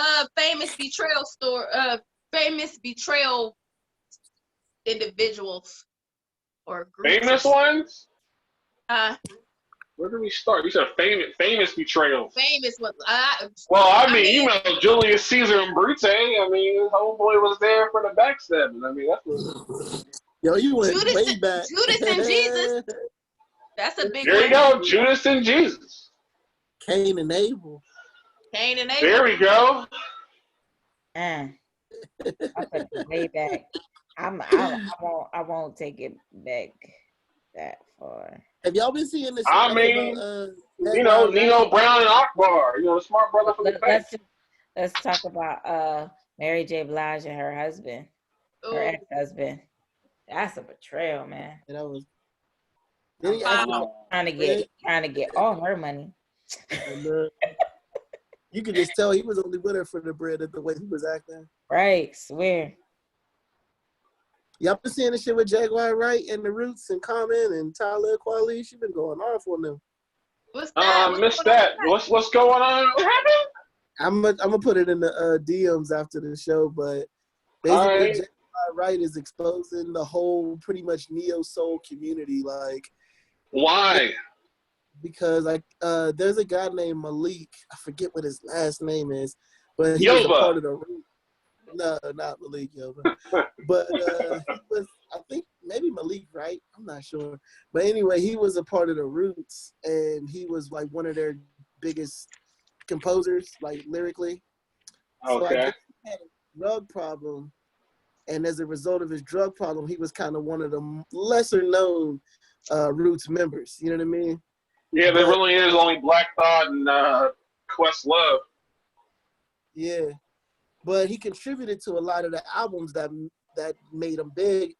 famous betrayal individuals or groups? Famous ones? Where do we start? You said famous betrayal. Famous ones. I mean, you know, Julius Caesar and Brute. I mean, his homeboy was there for the backstabbing. I mean, that's what... Yo, you went way back. Judas and Jesus. That's a big one. There you go, Judas and Jesus. Cain and Abel. There we go. I put it way back. I won't take it back that far. Have y'all been seeing this? I mean, you know, Nino Brown and Akbar. You know, the smart brother from the bank. Let's talk about Mary J. Blige and her husband, her ex-husband. That's a betrayal, man. And that was trying to get all her money. You could just tell he was only with her for the bread at the way he was acting. Right, swear. Y'all been seeing this shit with Jaguar Wright and the Roots and Common and Tyler Kweli? She been going off on them. What's that? Missed that. What's going on? What happened? I'm gonna put it in the DMs after the show, but basically Jaguar Wright is exposing the whole pretty much neo soul community. Like, why? Because there's a guy named Malik. I forget what his last name is, but he was a part of the Roots. No, not Malik Yoba. But he was, I think, maybe Malik, right? I'm not sure. But anyway, he was a part of the Roots, and he was like one of their biggest composers, like lyrically. Okay. So I guess he had a drug problem, and as a result of his drug problem, he was kind of one of the lesser known Roots members. You know what I mean? Yeah, there really is only Black Thought and Questlove. Yeah. But he contributed to a lot of the albums that made him big,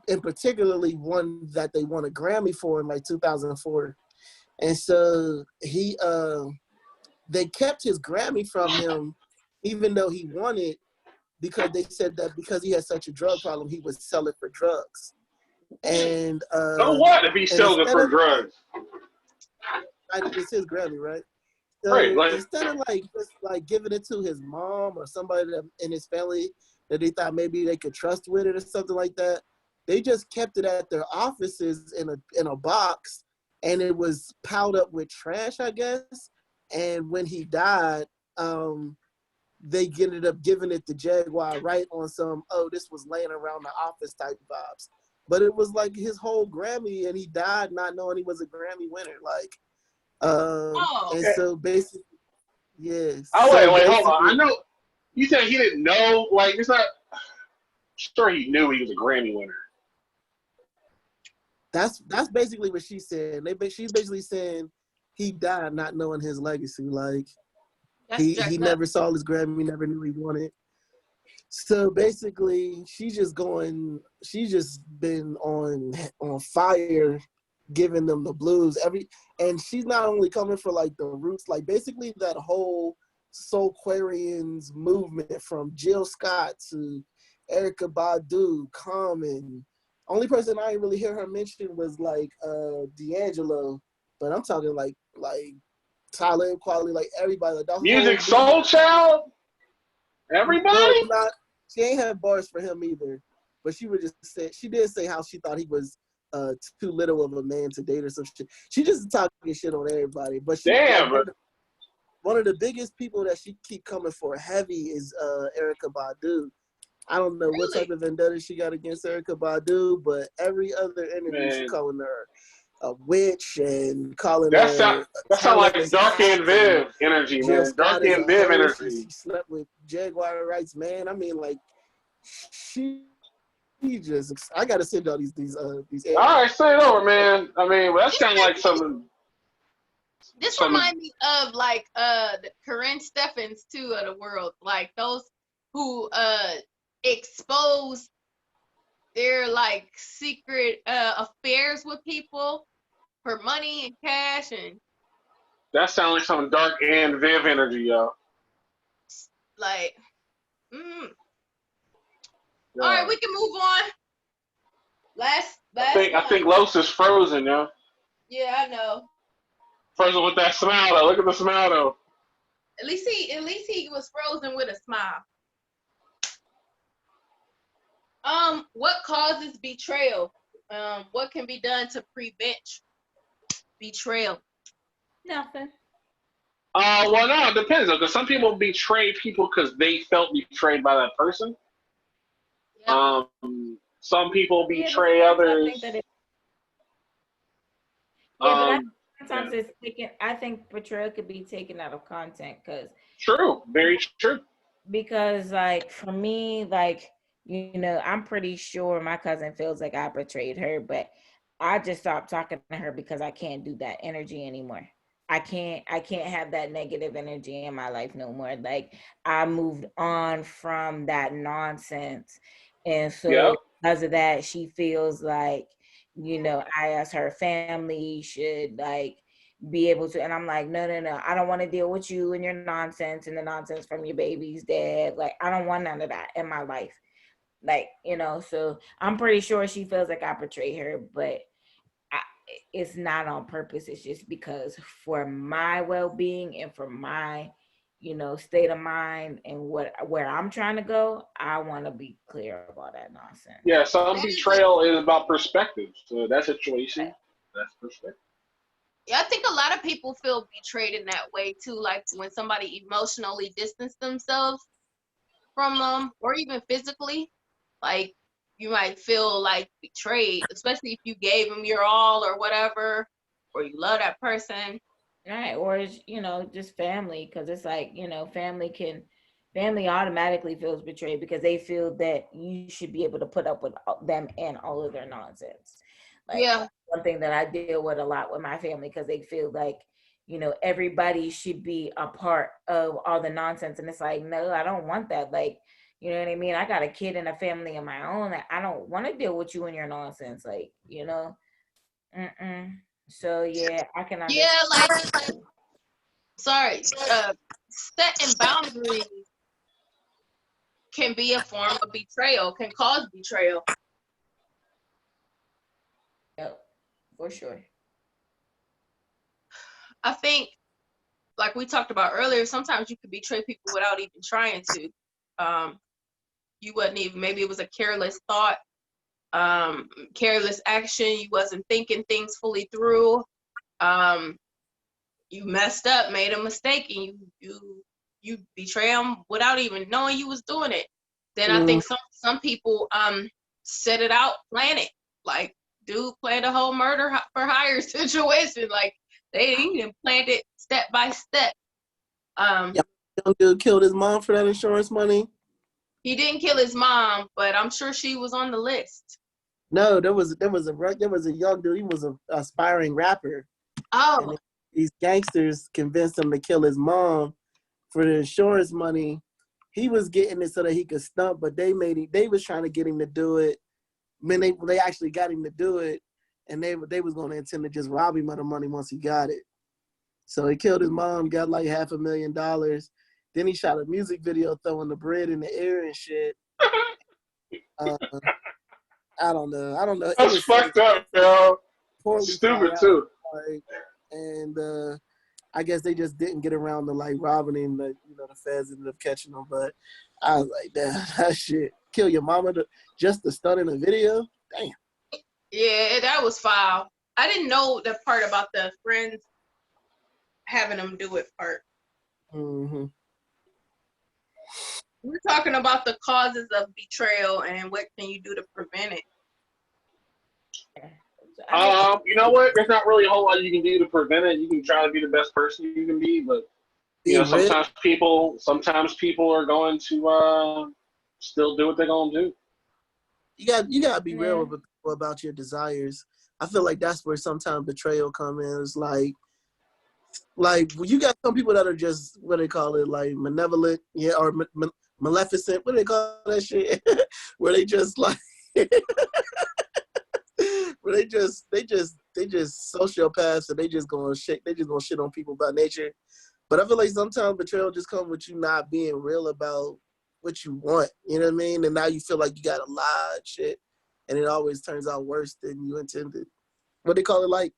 and particularly one that they won a Grammy for in like 2004. And so they kept his Grammy from him, even though he won it, because they said that because he had such a drug problem, he would sell it for drugs. And so what if he sells it for drugs? It's his Grammy, right? So right, like, instead of just giving it to his mom or somebody in his family that they thought maybe they could trust with it or something like that, they just kept it at their offices in a box, and it was piled up with trash, I guess. And when he died, they ended up giving it to Jaguar Wright on some, this was laying around the office type vibes. But it was like his whole Grammy, and he died not knowing he was a Grammy winner. Like, and so basically, yes. Oh, wait, hold on. I know you said he didn't know. Like, it's not. Sure, he knew he was a Grammy winner. That's basically what she said. She's basically saying he died not knowing his legacy. Like, he never saw his Grammy, never knew he won it. So basically, she's just been on fire, giving them the blues and she's not only coming for like the Roots, like basically that whole Soulquarians movement from Jill Scott to Erykah Badu, Common. Only person I didn't really hear her mention was like D'Angelo, but I'm talking like Tyler and Kweli, like everybody. Like Music Soul Child? Everybody? No, she ain't had bars for him either, but she did say how she thought he was too little of a man to date or some shit. She just talking shit on everybody. But one of the biggest people that she keep coming for heavy is Erykah Badu. I don't know what Really? type of vendetta she got against Erykah Badu, but every other interview she Man, calling her a witch and calling that her sound a that sound like talentless Dark act and and Viv energy, Jill man. Scott Dark is a and Viv hoe. energy. She slept with Jaguar Wright's man. I mean, like, she just. I gotta send all these All areas. right, say it over, man. I mean, well, that sounds like This some. reminds me of like the Corinne Steffens too of the world, like those who expose their like secret affairs with people for money and cash and That sounds like some Dark and Viv energy, yo. like. Mm. Yeah. All right, we can move on. Last I one. think Los is frozen, yo. Yeah, I know. Frozen with that smile though. Look at the smile though. At least he was frozen with a smile. What causes betrayal? What can be done to prevent betrayal? Nothing. Well, no, it depends though, because some people betray people because they felt betrayed by that person. Yep. Some people Yeah, betray I others. think that it, yeah, but sometimes Yeah. it's taken. I think betrayal could be taken out of content True, very true. because like for me, like I'm pretty sure my cousin feels like I betrayed her, but I just stopped talking to her because I can't do that energy anymore. I can't have that negative energy in my life no more. Like I moved on from that nonsense. And Yep. so because of that, she feels like, I as her family should like be able to, and I'm like, no, no, no, I don't want to deal with you and your nonsense and the nonsense from your baby's dad. Like I don't want none of that in my life. Like, so I'm pretty sure she feels like I betrayed her, but I, it's not on purpose. It's just because for my well-being and for my, state of mind and where I'm trying to go, I want to be clear about that nonsense. Yeah, some That is a betrayal is about perspective. So that situation, that's perspective. Yeah, I think a lot of people feel betrayed in that way too. Like when somebody emotionally distanced themselves from them, or even physically, like you might feel like betrayed, especially if you gave them your all or whatever, or you love that person. Right. Or it's, just family, because it's like, family automatically feels betrayed because they feel that you should be able to put up with them and all of their nonsense. Like Yeah, that's one thing that I deal with a lot with my family because they feel like, everybody should be a part of all the nonsense. And it's like, no, I don't want that. Like, you know what I mean? I got a kid and a family of my own. I don't want to deal with you and your nonsense. Like, mm-mm. So yeah, I can understand. yeah, like sorry, setting boundaries can be a form of betrayal, can cause betrayal. Yep, for sure. I think, like we talked about earlier, sometimes you could betray people without even trying to. You wasn't even, maybe it was a careless thought, careless action. You wasn't thinking things fully through. You messed up, made a mistake, and you betray them without even knowing you was doing it. Then I think some people set it out, plan it. Like dude planned a whole murder for hire situation. Like they even planned it step by step. Yeah, young dude killed his mom for that insurance money. He didn't kill his mom, but I'm sure she was on the list. No, there was a young dude. He was an aspiring rapper, Oh, and these gangsters convinced him to kill his mom for the insurance money. He was getting it so that he could stump, but they made it. They was trying to get him to do it. I mean, they actually got him to do it, and they was going to intend to just rob him of the money once he got it. So he killed his mom, got like $500,000. Then he shot a music video throwing the bread in the air and shit. Uh, I don't know. It That's was so fucked up, yo. poorly thought Stupid out. too. Like, and I guess they just didn't get around to like robbing him. The feds ended up catching him. But I was like, damn, that shit. Kill your mama just to stun in a video? Damn. yeah, that was foul. I didn't know the part about the friends having them do it part. Mm-hmm. We're talking about the causes of betrayal and what can you do to prevent it. You know what? There's not really a whole lot you can do to prevent it. You can try to be the best person you can be, but you know, sometimes people are going to still do what they're gonna do. You gotta be real with people about your desires. I feel like that's where sometimes betrayal comes in. It's like you got some people that are just, what they call it, like malevolent, or maleficent. What do they call that shit? Where they just like, where they just sociopaths, and they just gonna shit on people by nature. But I feel like sometimes betrayal just comes with you not being real about what you want. You know what I mean? And now you feel like you gotta lie and shit, and it always turns out worse than you intended. What they call it, like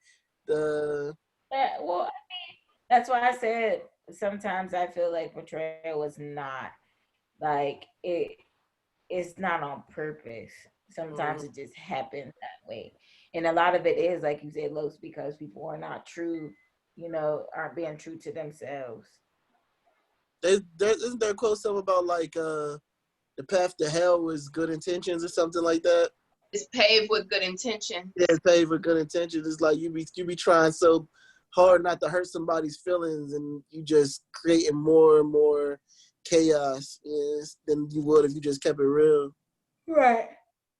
the. Well, I mean, that's why I said sometimes I feel like betrayal is not like it's not on purpose. Sometimes it just happens that way. And a lot of it is, like you said, Los, because people are not true, aren't being true to themselves. Isn't there a quote something about like the path to hell was good intentions or something like that? It's paved with good intention. Yeah, it's paved with good intentions. It's like you be trying so hard not to hurt somebody's feelings, and you just creating more and more chaos than you would if you just kept it real. Right.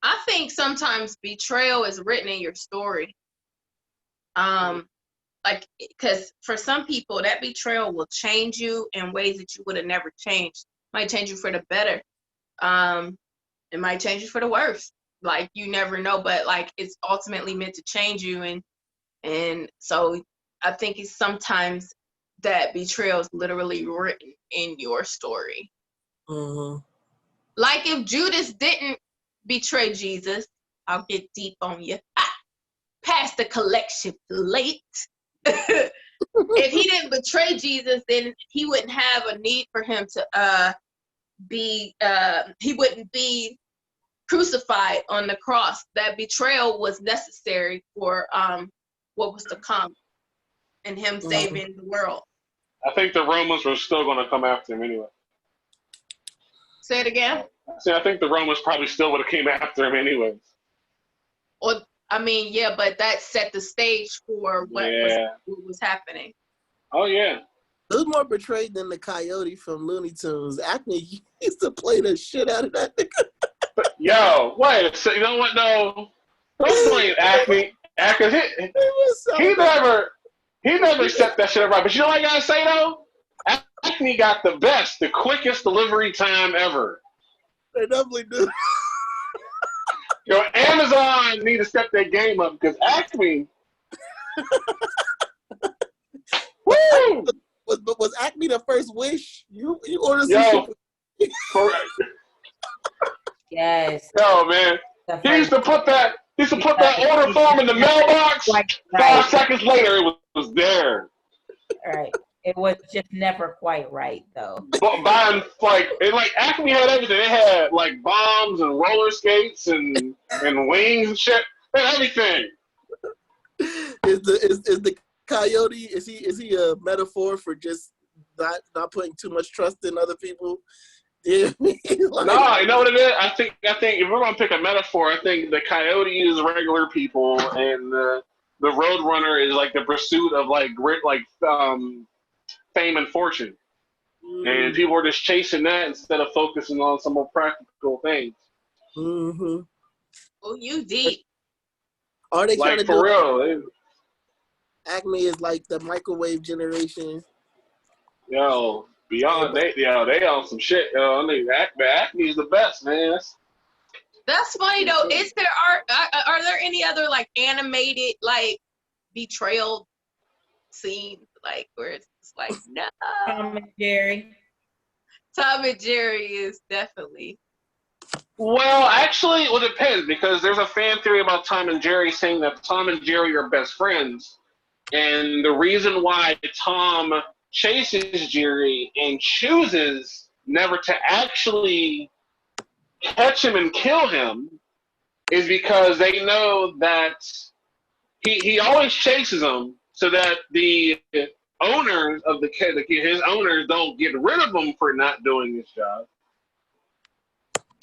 I think sometimes betrayal is written in your story. Like, because for some people, that betrayal will change you in ways that you would have never changed. It might change you for the better. It might change you for the worse. Like, you never know, but like it's ultimately meant to change you, and so I think it's sometimes that betrayal is literally written in your story. Mm-hmm. Like if Judas didn't betray Jesus, I'll get deep on you. Pass the collection plate. If he didn't betray Jesus, then he wouldn't have a need for him to he wouldn't be crucified on the cross. That betrayal was necessary for what was to come and him saving the world. I think the Romans were still going to come after him anyway. Say it again? See, I think the Romans probably still would have came after him anyways. Or, I mean, yeah, but that set the stage for what was happening. Oh, yeah. Who's more betrayed than the coyote from Looney Tunes? Acme used to play the shit out of that nigga. Yo, wait, so you know what, though? Don't blame Acme. He never set that shit up right. But you know what I gotta say, though? Acme got the quickest delivery time ever. They definitely do. Yo, Amazon need to step their game up because Acme. Woo! Was Acme the first wish? You ordered some shit. Yes. Yo, man. He used to put that order form in the mailbox. Right. 5 seconds later, it was there. Right. It was just never quite right, though. But buying Acme had everything. It had like bombs and roller skates and wings and shit. They had everything. Is the coyote? Is he a metaphor for just not putting too much trust in other people? Yeah. No, you know what it is? I think if we're gonna pick a metaphor, I think the coyote is regular people, and the road runner is like the pursuit of like grit, like fame and fortune, and people are just chasing that instead of focusing on some more practical things. Mm-hmm. Oh, you deep. Are they like trying to for real? Acme is like the microwave generation. Yo, beyond they on some shit. Yo, I mean, Acme is the best, man. That's funny though. Are there any other like animated like betrayal scenes like where it's like no? Tom and Jerry. Tom and Jerry is definitely. Well, actually, it depends because there's a fan theory about Tom and Jerry saying that Tom and Jerry are best friends, and the reason why Tom chases Jerry and chooses never to actually catch him and kill him is because they know that he always chases him so that the owners of his owners don't get rid of him for not doing his job.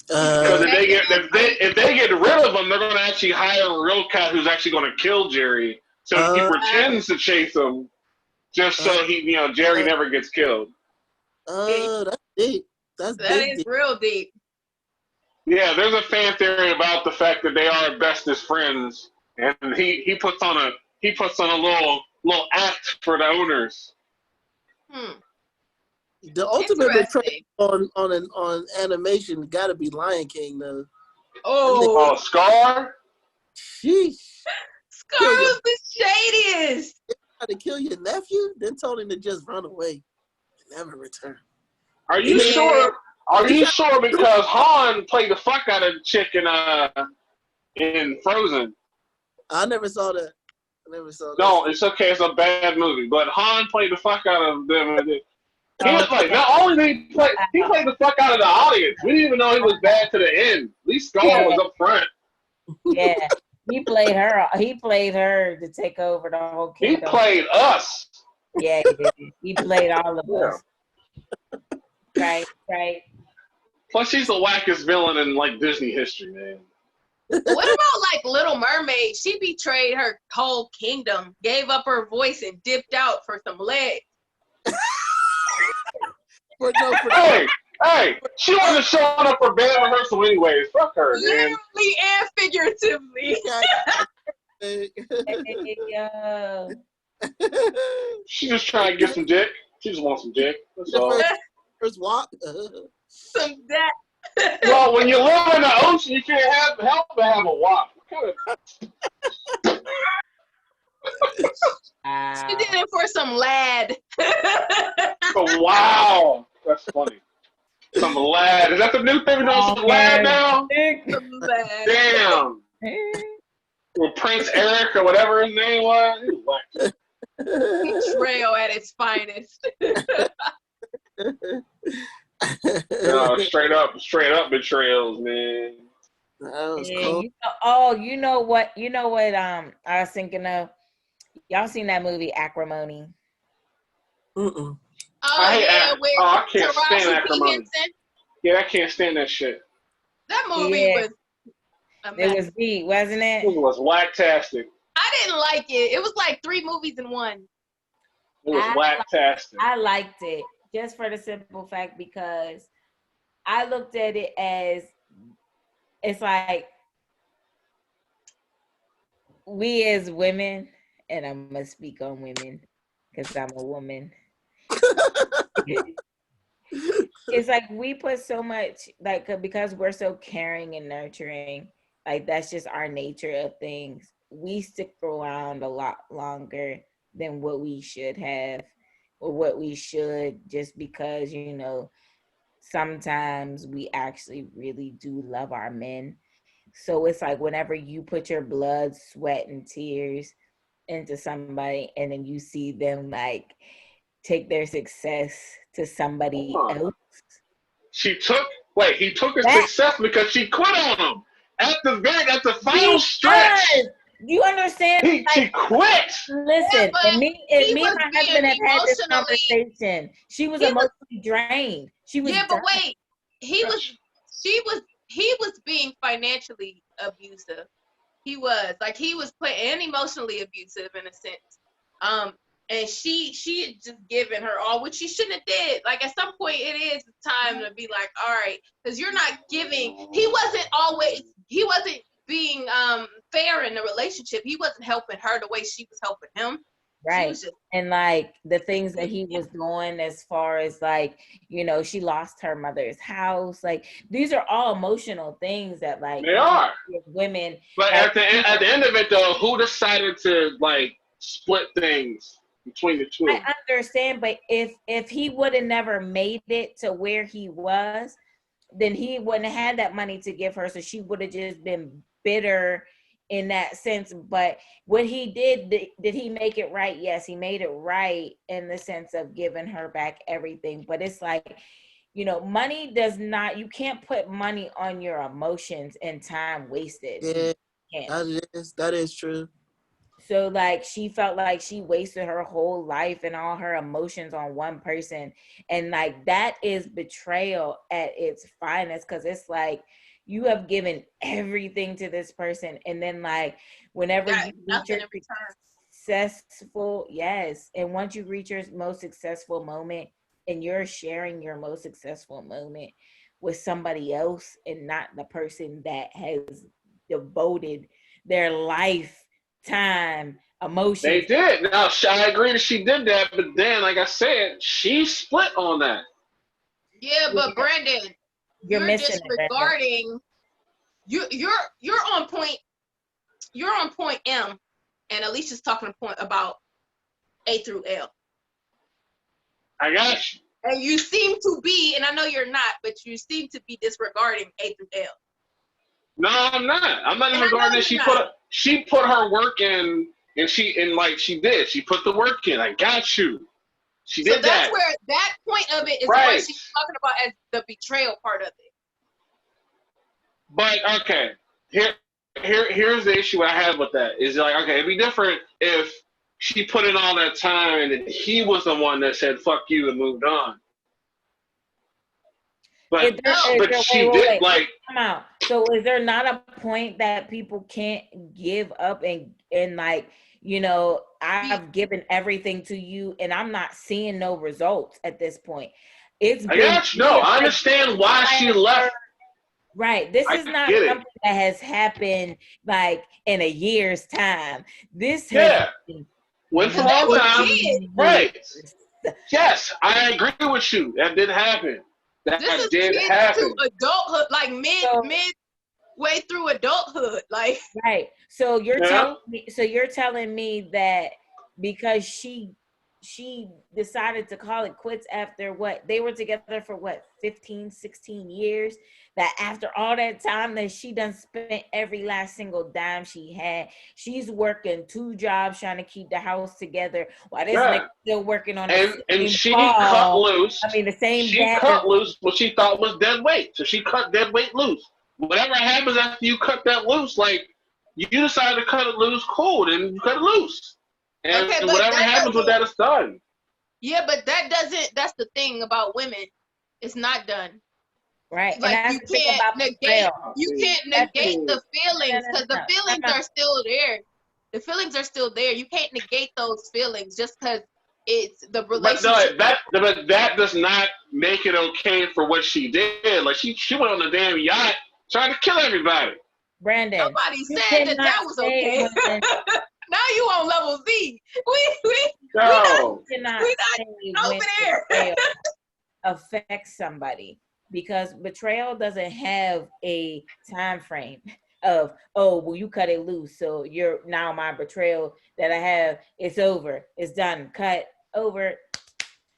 Because if they get rid of him, they're going to actually hire a real cat who's actually going to kill Jerry. So he pretends to chase him, just so Jerry never gets killed. That's deep. That is real deep. Yeah, there's a fan theory about the fact that they are bestest friends, and he puts on a little act for the owners. The ultimate betrayal on animation got to be Lion King, though. Oh, Scar. Sheesh. Scar was the shadiest. Try to kill your nephew, then told him to just run away and never return. Are you sure? Are you sure? Because Han played the fuck out of the chick in Frozen. I never saw that. No, it's okay. It's a bad movie. But Han played the fuck out of them. He was like, not only did he played the fuck out of the audience. We didn't even know he was bad to the end. At least Scar was up front. Yeah, he played her. He played her to take over the whole kingdom. He played us. Yeah, he did. He played all of us. Right. Plus, she's the wackest villain in like Disney history, man. What about like Little Mermaid? She betrayed her whole kingdom, gave up her voice, and dipped out for some legs. Hey, she wasn't showing up for band rehearsal anyways. Fuck her, man. Literally and figuratively. She just trying to get some dick. She just wants some dick. That's all. First walk. Some that. Well, when you live in the ocean, you can't help but have a wop. She did it for some lad. Oh, wow. That's funny. Some lad. Is that the new thing? Some lad now? Some lad. Damn. Or Prince Eric or whatever his name was. Betrayal at its finest. No, straight up betrayals, man. That was cool. You know what? I was thinking of. Y'all seen that movie Acrimony? Mm-mm. I can't stand Acrimony. Yeah, I can't stand that shit. That movie was. It was deep, wasn't it? It was whacktastic. I didn't like it. It was like 3 movies in one. It was whacktastic. I liked it just for the simple fact because I looked at it as it's like we as women, and I'm gonna speak on women because I'm a woman. It's like we put so much because we're so caring and nurturing, like that's just our nature of things. We stick around a lot longer than what we should have or what we should, just because sometimes we actually really do love our men. So it's like whenever you put your blood, sweat, and tears into somebody and then you see them like take their success to somebody else. He took his success because she quit on him at the final stretch. You understand? She quit. Listen, me and my husband have had this conversation. She was emotionally drained. She was. Yeah, but wait, he was being financially abusive. He was and emotionally abusive in a sense. And she had just given her all, which she shouldn't have did. Like at some point, it is time to be like, all right, because you're not giving. He wasn't being fair in the relationship. He wasn't helping her the way she was helping him. Right. And like the things that he was doing as far as like, she lost her mother's house. Like these are all emotional things that like they are women. But at the end of it though, who decided to like split things between the two? I understand, but if he would have never made it to where he was, then he wouldn't have had that money to give her. So she would have just been bitter in that sense. But what he did he make it right? Yes, he made it right in the sense of giving her back everything. But it's like, money does not, you can't put money on your emotions and time wasted. Yeah, that is true. So like she felt like she wasted her whole life and all her emotions on one person. And like that is betrayal at its finest, because it's like you have given everything to this person, and then like whenever Got you reach nothing your in return. successful, yes, and once you reach your most successful moment and you're sharing your most successful moment with somebody else and not the person that has devoted their life, time, They emotions. did. Now, I agree that she did that, but then, like I said, she split on that. Yeah, but Brandon, You're you're missing it, Brandon. disregarding. You're on point. You're on point M, and Alicia's talking a point about A through L. I got you. And you seem to be, and I know you're not, but you seem to be disregarding A through L. No, I'm not. I'm not And I know disregarding it. you're not. She put her work in, and she did. She put the work in. I got you. She So did that's that. where that point of it is what Right. she's talking about as the betrayal part of it. But okay, here's the issue I have with that. Is like, okay, it'd be different if she put in all that time and he was the one that said "fuck you" and moved on. But she did like. Come out. So is there not a point that people can't give up and like, you know, I've given everything to you and I'm not seeing no results at this point. It's I been got you. No, I understand why she left. Right. This is not something that has happened like in a year's time. This has been went for a long time. Right. years. Yes, I agree with you. That did happen. That This is did kids happen. to adulthood, like midway through adulthood, like. Right. So you're telling me that because she decided to call it quits after what they were together for 15, 16 years, that after all that time that she done spent every last single dime she had, she's working 2 jobs trying to keep the house together while this nigga still working on the and she ball. cut loose. I mean the same she cut loose what she thought was dead weight. So she cut dead weight loose. Whatever happens after you cut that loose, like you decide to cut it loose, cool, then you cut it loose. And Okay, whatever happens with that is done. Yeah, but that's the thing about women. It's not done. Right. Like and you can't negate the feelings, because the feelings are still there. The feelings are still there. You can't negate those feelings just because it's the relationship. But that does not make it okay for what she did. Like she went on a damn yacht trying to kill everybody. Brandon, nobody said that was okay. Now you on level Z. We not over there. Affect somebody, because betrayal doesn't have a time frame of, oh, well, you cut it loose, so you're now my betrayal that I have, it's over, it's done, cut, over.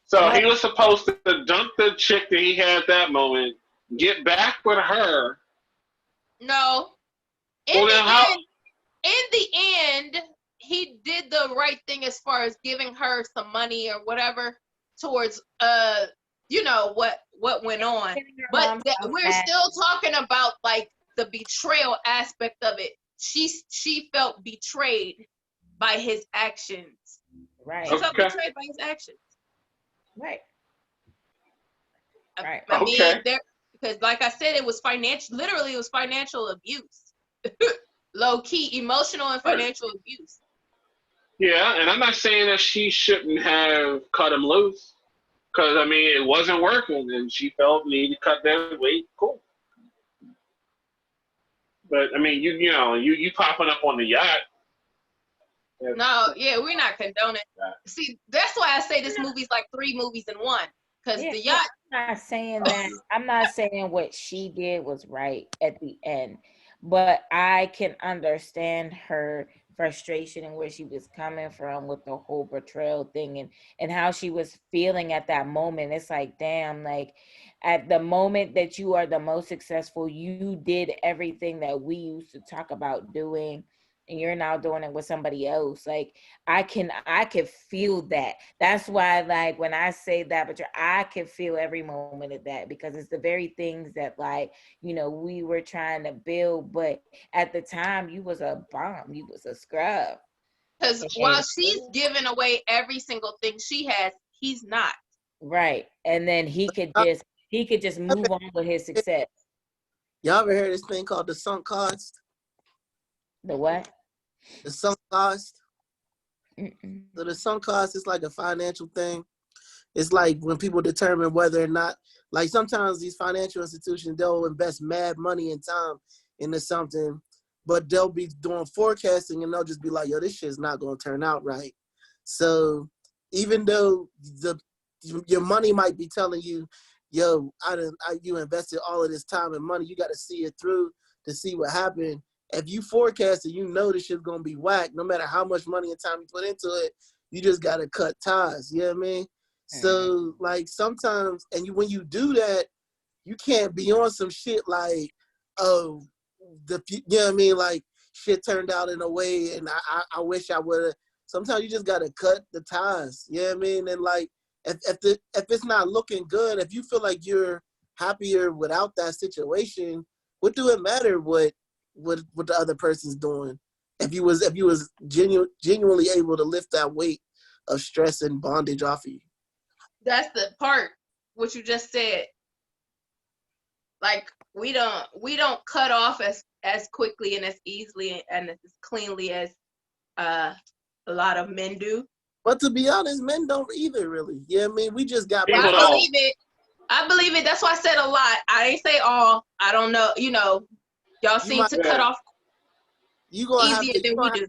So he was supposed to dump the chick that he had at that moment, get back with her. No. In the end, he did the right thing as far as giving her some money or whatever towards you know what went on. But we're still talking about like the betrayal aspect of it. She felt betrayed by his actions. Right. She felt betrayed by his actions. Right. Right. I mean, because like I said, it was literally it was financial abuse. Low key, emotional and financial abuse. Yeah, and I'm not saying that she shouldn't have cut him loose, because I mean it wasn't working, and she felt need to cut that weight. Cool. But I mean, you popping up on the yacht. No, yeah, we're not condoning. See, that's why I say this movie's like 3 movies in one. Because the yacht. I'm not saying that. I'm not saying what she did was right at the end, but I can understand her frustration and where she was coming from with the whole betrayal thing and how she was feeling at that moment. It's like, damn, like at the moment that you are the most successful, you did everything that we used to talk about doing, and you're now doing it with somebody else. Like I can feel that. That's why, like, when I say that, but I can feel every moment of that, because it's the very things that, like, you know, we were trying to build. But at the time, you was a bomb. You was a scrub. Because while she's giving away every single thing she has, he's not. Right. And then he could just move on with his success. Y'all ever heard this thing called the sunk cost? The what? The sunk cost. Mm-mm. So the sunk cost is like a financial thing. It's like when people determine whether or not, like sometimes these financial institutions, they'll invest mad money and time into something, but they'll be doing forecasting and they'll just be like, yo, this shit's not going to turn out right. So even though your money might be telling you, yo, you invested all of this time and money, you got to see it through to see what happened. If you forecast and you know this shit's going to be whack, no matter how much money and time you put into it, you just got to cut ties. You know what I mean? So like sometimes, and when you do that, you can't be on some shit like, oh, you know what I mean? Like shit turned out in a way, and I wish I would have. Sometimes you just gotta cut the ties. You know what I mean? And like if it's not looking good, if you feel like you're happier without that situation, what do it matter what the other person's doing? If you was genuinely able to lift that weight of stress and bondage off of you. That's the part what you just said. Like we don't cut off as quickly and as easily and as cleanly as a lot of men do. But to be honest, men don't either really. Yeah, I mean, we just got. People I believe it. I believe it. That's why I said a lot. I ain't say all. I don't know. You know, y'all seem to cut off you gonna easier have to, than we do.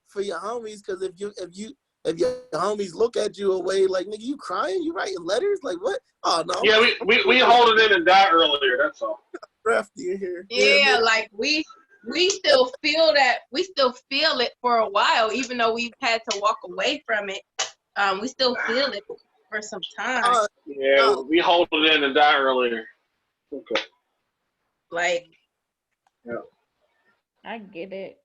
For your homies, because if your homies look at you away like, nigga, you crying, you writing letters, like what? Oh no. Yeah, we hold it in and die earlier. That's all. Crafty in here. Yeah, like we still feel that. We still feel it for a while, even though we've had to walk away from it. We still feel it for some time. Yeah, we hold it in and die earlier. Okay. Like, yeah, I get it.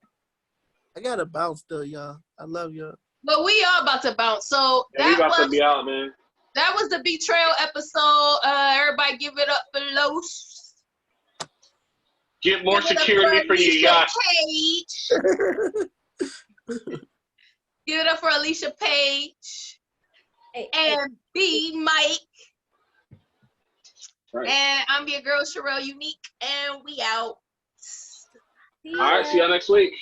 I gotta bounce though, y'all. I love y'all. but we are about to bounce. So we about to be out, man. That was the betrayal episode. Everybody give it up for Los. Get more security for your yacht. Give it up for Alicia Page. And B Mike. Right. And I'm your girl Sherelle Unique. And we out. All right, see y'all next week.